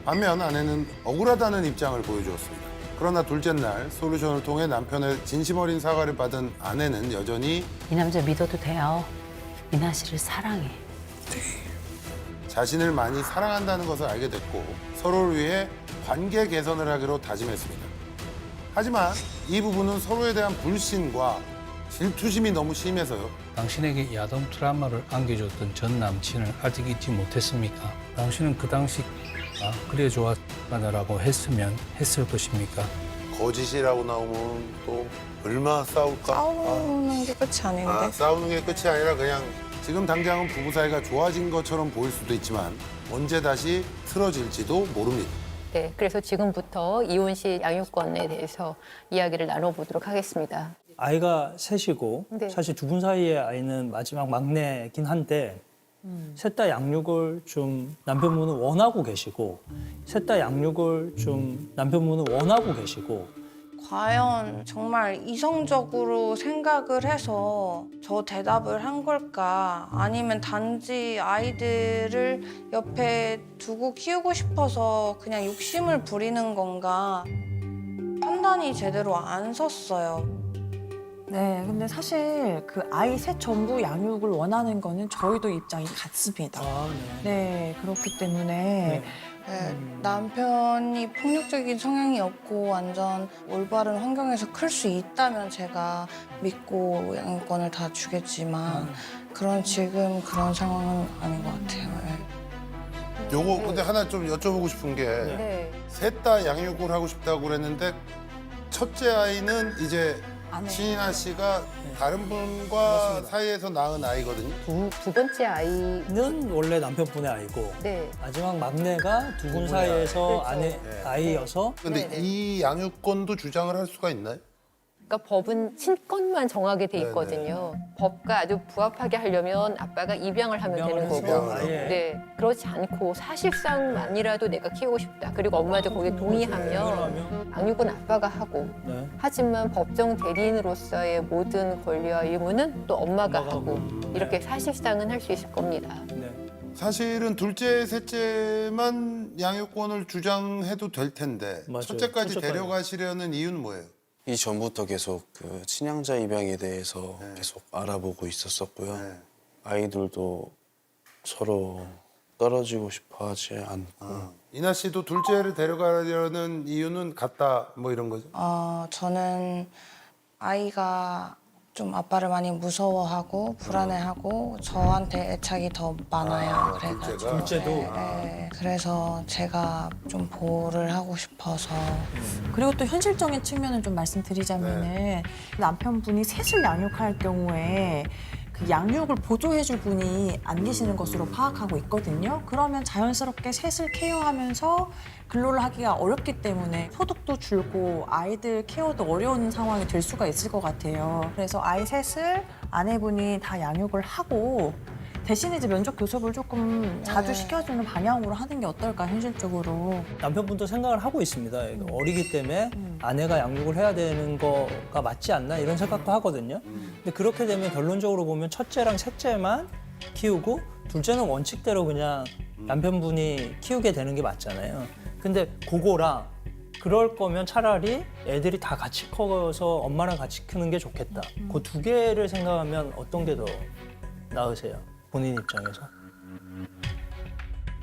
반면 아내는 억울하다는 입장을 보여주었습니다. 그러나 둘째 날 솔루션을 통해 남편의 진심 어린 사과를 받은 아내는 여전히
이 남자 믿어도 돼요. 이나 씨를 사랑해.
자신을 많이 사랑한다는 것을 알게 됐고 서로를 위해 관계 개선을 하기로 다짐했습니다. 하지만 이 부부는 서로에 대한 불신과 질투심이 너무 심해서요.
당신에게 야동 트라우마를 안겨줬던 전 남친을 아직 잊지 못했습니까? 당신은 그 당시 그래 좋았다라고 했으면 했을 것입니까?
거짓이라고 나오면 또 얼마나 싸울까?
싸우는 게 끝이 아닌데.
싸우는 게 끝이 아니라 그냥 지금 당장은 부부 사이가 좋아진 것처럼 보일 수도 있지만 언제 다시 틀어질지도 모릅니다.
네, 그래서 지금부터 이혼 시 양육권에 대해서 이야기를 나눠보도록 하겠습니다.
아이가 셋이고
네.
사실 두 분 사이의 아이는 마지막 막내긴 한데 셋 다 양육을 좀 남편분은 원하고 계시고 셋 다 양육을 좀 남편분은 원하고 계시고
과연 정말 이성적으로 생각을 해서 저 대답을 한 걸까? 아니면 단지 아이들을 옆에 두고 키우고 싶어서 그냥 욕심을 부리는 건가? 판단이 제대로 안 섰어요.
네, 근데 사실 그 아이 셋 전부 양육을 원하는 거는 저희도 입장이 같습니다. 네, 그렇기 때문에
남편이 폭력적인 성향이 없고 완전 올바른 환경에서 클 수 있다면 제가 믿고 양육권을 다 주겠지만 지금 그런 상황은 아닌 것 같아요.
요거 근데 하나 좀 여쭤보고 싶은 게 셋 다 양육을 하고 싶다고 그랬는데 첫째 아이는 이제 신이나 씨가 다른 분과 사이에서 낳은 아이거든요.
두 번째 아이는
원래 남편분의 아이고
네.
마지막 막내가 두 분 사이에서 아이여서
근데 이 양육권도 주장을 할 수가 있나요?
그러니까 법은 친권만 정하게 돼 있거든요. 법과 아주 부합하게 하려면 아빠가 입양을 하면 되는 거고, 네 그렇지 않고 사실상만이라도 내가 키우고 싶다. 그리고 엄마도 거기에 동의하면 양육은 아빠가 하고, 하지만 법정 대리인으로서의 모든 권리와 의무는 또 엄마가 하고 이렇게 사실상은 할 수 있을 겁니다.
사실은 둘째, 셋째만 양육권을 주장해도 될 텐데 첫째까지 데려가시려는 이유는 뭐예요?
이전부터 계속 그 친양자 입양에 대해서 계속 알아보고 있었었고요. 아이들도 서로 떨어지고 싶어 하지 않고.
이나 씨도 둘째를 데려가려는 이유는 같다 뭐 이런 거죠?
저는 아이가 좀 아빠를 많이 무서워하고 불안해하고 저한테 애착이 더 많아요. 그래가지고
둘째도?
네, 그래서 제가 좀 보호를 하고 싶어서.
그리고 또 현실적인 측면을 좀 말씀드리자면은 남편분이 셋을 양육할 경우에 그 양육을 보조해줄 분이 안 계시는 것으로 파악하고 있거든요. 그러면 자연스럽게 셋을 케어하면서 근로를 하기가 어렵기 때문에 소득도 줄고 아이들 케어도 어려운 상황이 될 수가 있을 것 같아요. 그래서 아이 셋을 아내분이 다 양육을 하고 대신에 이제 면접 교섭을 조금 자주 시켜주는 방향으로 하는 게 어떨까, 현실적으로.
남편분도 생각을 하고 있습니다. 어리기 때문에 아내가 양육을 해야 되는 거가 맞지 않나 이런 생각도 하거든요. 근데 그렇게 되면 결론적으로 보면 첫째랑 셋째만 키우고 둘째는 원칙대로 그냥 남편분이 키우게 되는 게 맞잖아요. 근데 그거랑 그럴 거면 차라리 애들이 다 같이 커서 엄마랑 같이 크는 게 좋겠다. 그 두 개를 생각하면 어떤 게 더 나으세요? 본인 입장에서?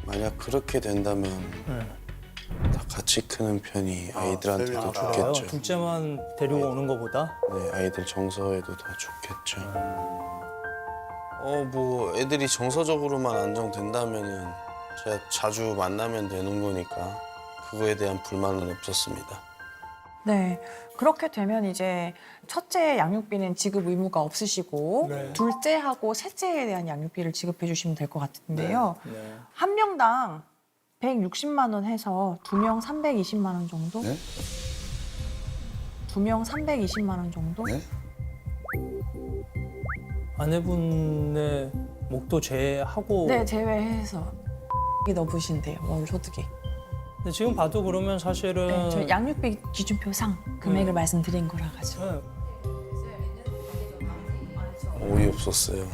만약 그렇게 된다면 다 같이 크는 편이 아이들한테도
그래요?
좋겠죠.
둘째만 데리고 오는 것보다?
네, 아이들 정서에도 더 좋겠죠. 뭐 애들이 정서적으로만 안정된다면은 제가 자주 만나면 되는 거니까 그거에 대한 불만은 없었습니다.
네. 그렇게 되면 이제 첫째 양육비는 지급 의무가 없으시고
네.
둘째하고 셋째에 대한 양육비를 지급해 주시면 될 것 같은데요.
네.
한 명당 160만 원 해서 2명 320만 원 정도?
네?
2명 320만 원 정도?
네?
아내분의 목도 제외하고.
네, 제외해서 이게 넣으신대요, 월 소득이.
근데 지금 봐도 그러면 사실은.
네, 저 양육비 기준표상 금액을 말씀드린 거라 가지고.
네.
어이없었어요.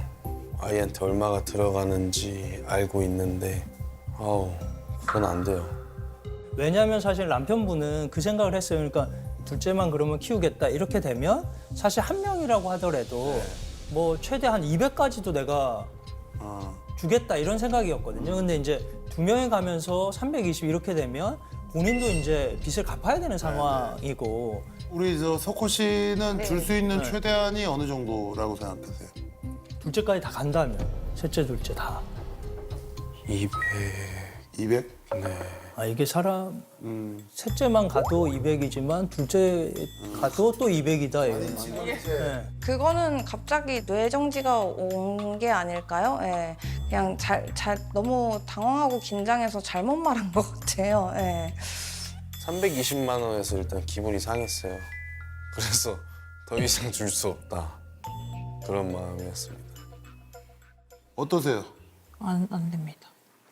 아이한테 얼마가 들어가는지 알고 있는데 그건 안 돼요.
왜냐하면 사실 남편분은 그 생각을 했어요. 그러니까 둘째만 그러면 키우겠다 이렇게 되면 사실 한 명이라고 하더라도 뭐 최대 한 200까지도 내가 주겠다 이런 생각이었거든요. 근데 이제 2명이 가면서 320 이렇게 되면 본인도 이제 빚을 갚아야 되는 상황이고.
우리 저 석호 씨는
네.
줄 수 있는
네.
최대한이 어느 정도라고 생각하세요?
둘째까지 다 간다면 셋째 둘째 다.
200.
200?
네.
아 이게 사람 셋째만 가도 200이지만 둘째 가도 또 200이다. 네.
그거는 갑자기 뇌정지가 온 게 아닐까요? 예. 그냥 너무 당황하고 긴장해서 잘못 말한 것 같아요. 예.
320만 원에서 일단 기분이 상했어요. 그래서 더 이상 줄 수 없다. 그런 마음이었습니다.
어떠세요?
안 됩니다.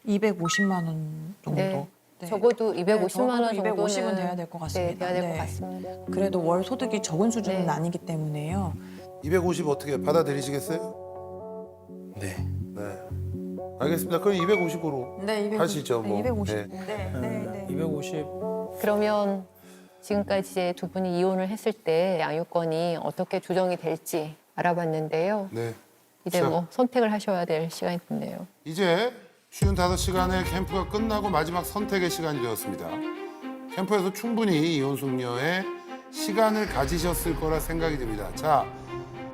250만 원 정도.
네. 적어도 250만 원 정도는
250은 돼야 될 것 같습니다.
네, 돼야 될 것 같습니다.
그래도 월 소득이 적은 수준은
네.
아니기 때문에요.
250 어떻게 받아들이시겠어요?
네.
네. 알겠습니다. 그럼 250으로
네, 250.
하시죠. 뭐.
250.
네.
네.
250.
그러면 지금까지 두 분이 이혼을 했을 때 양육권이 어떻게 조정이 될지 알아봤는데요.
네.
이제
자.
뭐 선택을 하셔야 될 시간이 됐네요.
이제 55시간의 캠프가 끝나고 마지막 선택의 시간이 되었습니다. 캠프에서 충분히 이혼 숙녀의 시간을 가지셨을 거라 생각이 듭니다. 자,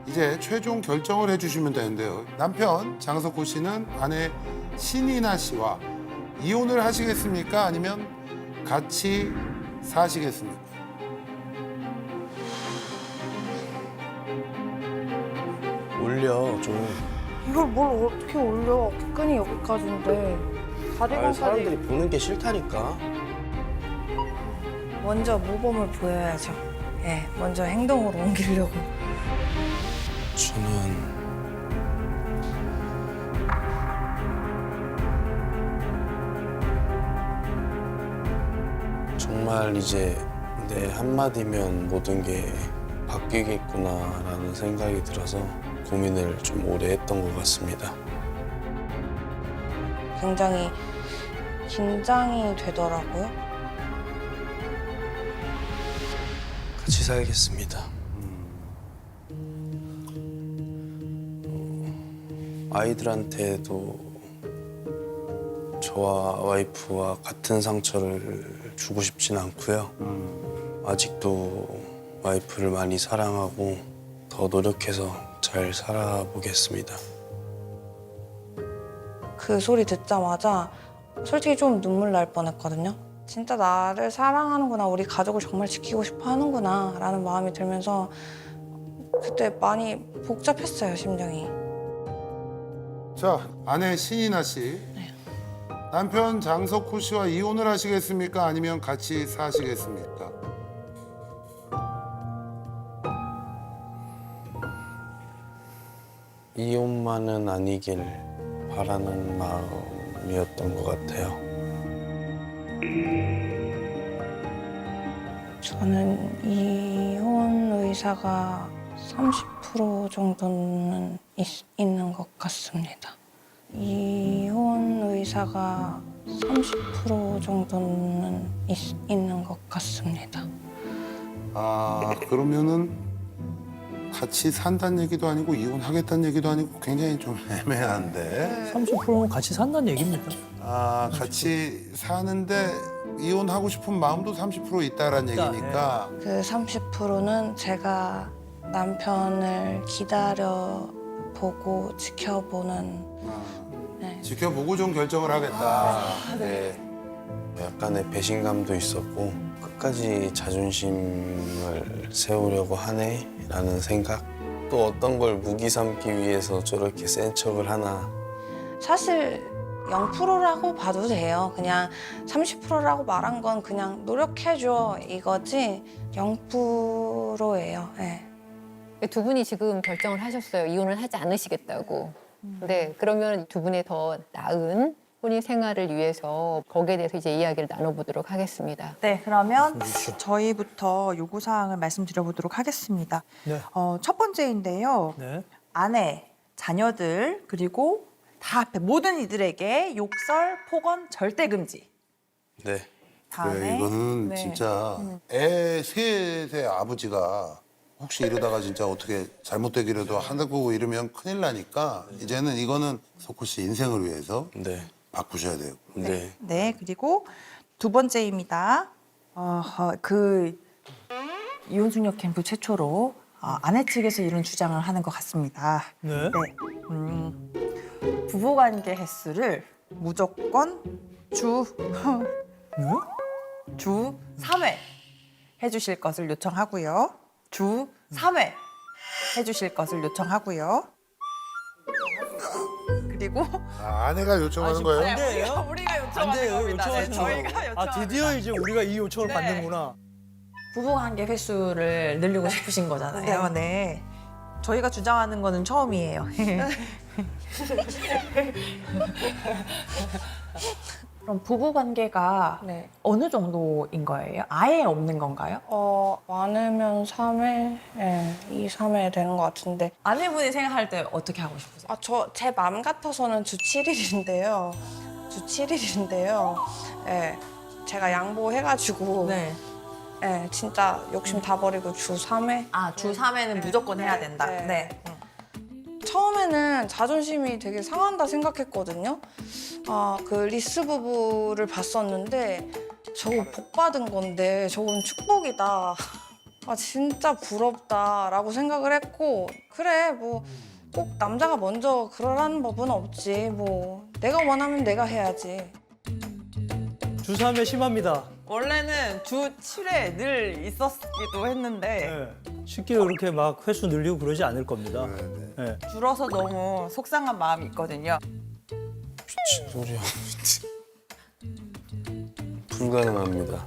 이제 최종 결정을 해주시면 되는데요. 남편 장석호 씨는 아내 신이나 씨와 이혼을 하시겠습니까? 아니면 같이 사시겠습니까?
올려 좀.
이걸 뭘 어떻게 올려? 끈이 여기까지인데. 가디건까지
사람들이 보는 게 싫다니까.
먼저 모범을 보여야죠. 예, 먼저 행동으로 옮기려고.
저는 정말 이제 내 한마디면 모든 게 바뀌겠구나라는 생각이 들어서 고민을 좀 오래 했던 것 같습니다.
굉장히 긴장이 되더라고요.
같이 살겠습니다. 아이들한테도 저와 와이프와 같은 상처를 주고 싶진 않고요. 아직도 와이프를 많이 사랑하고 더 노력해서 잘 살아보겠습니다.
그 소리 듣자마자 솔직히 좀 눈물 날 뻔했거든요. 진짜 나를 사랑하는구나, 우리 가족을 정말 지키고 싶어 하는구나 라는 마음이 들면서 그때 많이 복잡했어요, 심정이.
자, 아내 신이나 씨. 남편 장석호 씨와 이혼을 하시겠습니까? 아니면 같이 사시겠습니까?
이혼만은 아니길 바라는 마음이었던 것 같아요.
저는 이혼 의사가 30% 정도는 있는 것 같습니다. 이혼 의사가 30% 정도는 있는 것 같습니다.
아, 그러면은 같이 산다는 얘기도 아니고 이혼하겠다는 얘기도 아니고 굉장히 좀 애매한데.
30%는 같이 산다는 얘기입니다.
같이 사는데 이혼하고 싶은 마음도 30% 있다라는 얘기니까
그 30%는 제가 남편을 기다려보고 지켜보는
지켜보고 좀 결정을 하겠다.
네. 약간의 배신감도 있었고 끝까지 자존심을 세우려고 하네라는 생각. 또 어떤 걸 무기 삼기 위해서 저렇게 센 척을 하나.
사실 0%라고 봐도 돼요. 그냥 30%라고 말한 건 그냥 노력해줘 이거지 0%예요. 네.
두 분이 지금 결정을 하셨어요. 이혼을 하지 않으시겠다고. 네, 그러면 두 분의 더 나은 혼인 생활을 위해서 거기에 대해서 이제 이야기를 나눠보도록 하겠습니다.
네, 그러면 저희부터 요구사항을 말씀드려보도록 하겠습니다.
네.
첫 번째인데요.
네.
아내, 자녀들, 그리고 다 앞에 모든 이들에게 욕설, 폭언 절대 금지.
네.
다음에
그래, 이거는
네.
진짜 애 셋의 아버지가 혹시 이러다가 진짜 어떻게 잘못되기라도 한다고 이러면 큰일 나니까 이제는 이거는 소코 씨 인생을 위해서
네.
바꾸셔야 돼요.
네.
네, 그리고 두 번째입니다. 그 이혼숙녀 캠프 최초로 아내 측에서 이런 주장을 하는 것 같습니다.
네.
부부관계 횟수를 무조건 주 3회 해주실 것을 요청하고요. 주 3회 해주실 것을 요청하고요. 그리고
아내가 요청하는 거예요?
안 돼요?
우리가
안
요청하는
돼요.
겁니다. 네,
요청하시는
저희가
거.
요청하는
드디어 이제 우리가 이 요청을
네.
받는구나.
부부관계 횟수를 늘리고 싶으신 거잖아요. 네. 저희가 주장하는 거는 처음이에요. 그럼 부부관계가 어느 정도인 거예요? 아예 없는 건가요?
많으면 3회, 2, 3회 되는 것 같은데.
아내분이 생각할 때 어떻게 하고 싶으세요?
제 마음 같아서는 주 7일인데요. 주 7일인데요. 제가 양보해가지고. 진짜 욕심 다 버리고 주 3회.
주 3회는 무조건 해야 된다. 네.
처음에는 자존심이 되게 상한다 생각했거든요. 그 리스 부부를 봤었는데 저거 복 받은 건데 저건 축복이다. 진짜 부럽다라고 생각을 했고 그래 뭐 꼭 남자가 먼저 그러라는 법은 없지. 뭐 내가 원하면 내가 해야지.
주 3회 심합니다.
원래는 주 7회 늘 있었기도 했는데
쉽게 그렇게 막 횟수 늘리고 그러지 않을 겁니다. 네.
줄어서 너무 속상한 마음이 있거든요.
미친 소리야. 불가능합니다.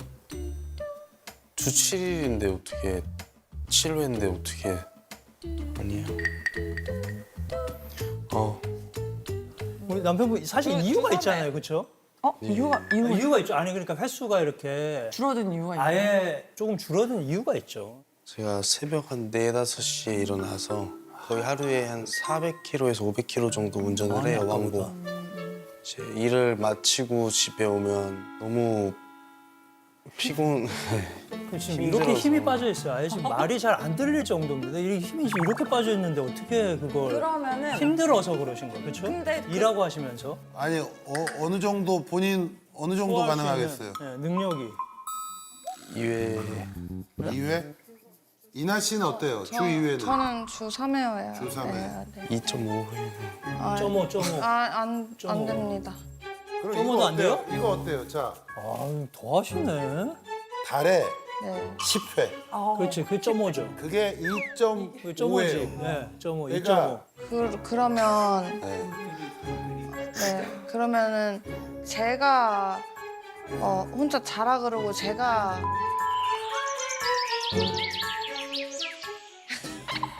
주 7일인데 어떻게 7회인데 어떻게 아니야.
우리 남편분 사실 이유가 있잖아요, 그렇죠? 이유가 있죠. 아니 그러니까 횟수가 이렇게
줄어든 이유가 있나요?
아예 조금 줄어든 이유가 있죠.
제가 새벽 한 4, 5시에 일어나서 거의 하루에 한 400km에서 500km 정도 운전을 해요, 왕복. 이제 일을 마치고 집에 오면 너무 지금
이렇게 힘이 빠져 있어요. 아예 지금 말이 잘 안 들릴 정도입니다. 이 힘이 지금 이렇게 빠져 있는데 어떻게 그걸
그러면은
힘들어서 그러신 거예요, 그렇죠? 일하고 하시면서
아니 어느 정도 본인 어느 정도
소화할 수
가능하겠어요?
있는, 능력이
2회.
2회? 이나 씨는 어때요? 주 2회는?
저는 주 3회여야.
주 3회.
2.5회.
2.5.
안 됩니다.
그럼
좀
이거
더 안 돼요?
어때요? 이거 어때요? 자,
더 하시네.
달에
네.
10회.
그렇지, 그게 0.5죠.
그게 2.5예요.
0.5지. 네, 0.5,
그러니까
2.5.
그러면 그러면은 제가 혼자 자라 그러고 제가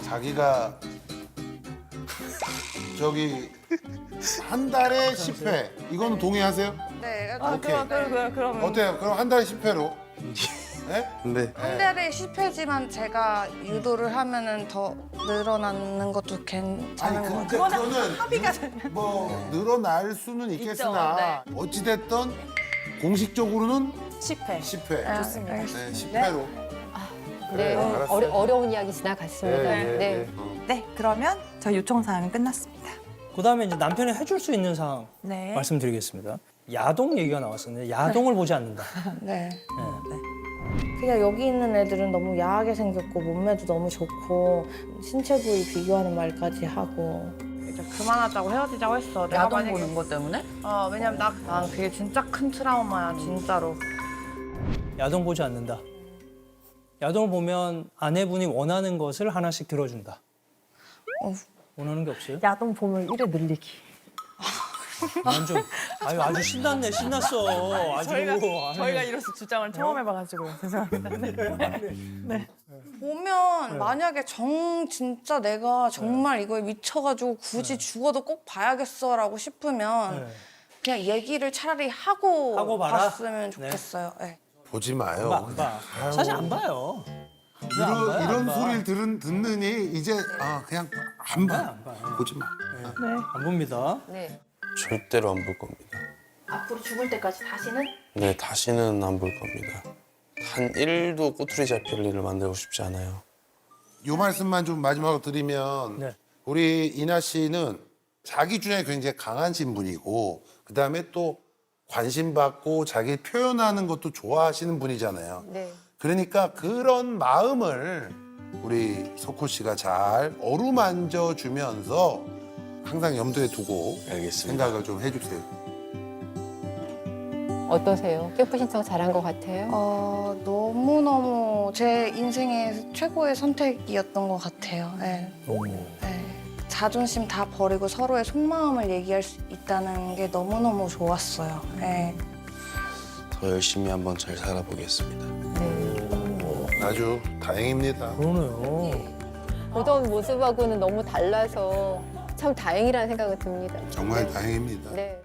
자기가 저기 한 달에 10회. 이거는 동의하세요?
네.
오케이.
그러면
어때요? 그럼 한 달에 10회로. 네?
네.
한 달에 10회지만 제가 유도를 하면은 더 늘어나는 것도 괜찮은 것
근데
같아요.
그거는 뭐 늘어날 수는 있겠으나 어찌됐든 공식적으로는
10회.
10회.
좋습니다.
네, 10회로.
네,
알았어요.
어려운 이야기 지나갔습니다.
네, 그러면 저희 요청 사항은 끝났습니다.
그다음에 이제 남편이 해줄 수 있는 사항
네.
말씀드리겠습니다. 야동 얘기가 나왔었는데 야동을 보지 않는다.
네.
네.
그냥 여기 있는 애들은 너무 야하게 생겼고 몸매도 너무 좋고 신체 부위 비교하는 말까지 하고 이제 그만하자고 헤어지자고 했어. 내가
야동
만약에-
보는 것 때문에?
왜냐면 난 그게 진짜 큰 트라우마야 진짜로.
야동 보지 않는다. 야동을 보면 아내분이 원하는 것을 하나씩 들어준다. 원하는 게 없어요?
야동 보면 1회 늘리기.
완전 아주 신났네 신났어. 아주
저희가 이로써 주장을 처음 해봐가지고 죄송합니다. 네.
보면 만약에 진짜 내가 정말 이거에 미쳐가지고 굳이 죽어도 꼭 봐야겠어라고 싶으면 그냥 얘기를 차라리 하고
봐라?
봤으면 좋겠어요. 네.
보지 마요.
안 봐. 사실 안 봐요.
이런 소리를 듣느니 이제 그냥 안 봐. 보지 마.
안 봅니다.
네.
절대로 안 볼 겁니다.
앞으로 죽을 때까지 다시는?
네, 다시는 안 볼 겁니다. 한 1도 꼬투리 잡힐 일을 만들고 싶지 않아요.
요 말씀만 좀 마지막으로 드리면 우리 이나 씨는 자기 주장이 굉장히 강하신 분이고 그다음에 또 관심 받고 자기 표현하는 것도 좋아하시는 분이잖아요.
네.
그러니까 그런 마음을 우리 석호 씨가 잘 어루만져 주면서 항상 염두에 두고 생각을 좀 해주세요.
어떠세요? 캠프 신청 잘한 것 같아요?
너무너무 제 인생의 최고의 선택이었던 것 같아요. 네. 네. 자존심 다 버리고 서로의 속마음을 얘기할 수 있다는 게 너무너무 좋았어요. 네.
더 열심히 한번 잘 살아보겠습니다.
아주 다행입니다.
그러네요.
보던 모습하고는 너무 달라서 참 다행이라는 생각이 듭니다.
정말 다행입니다.
네.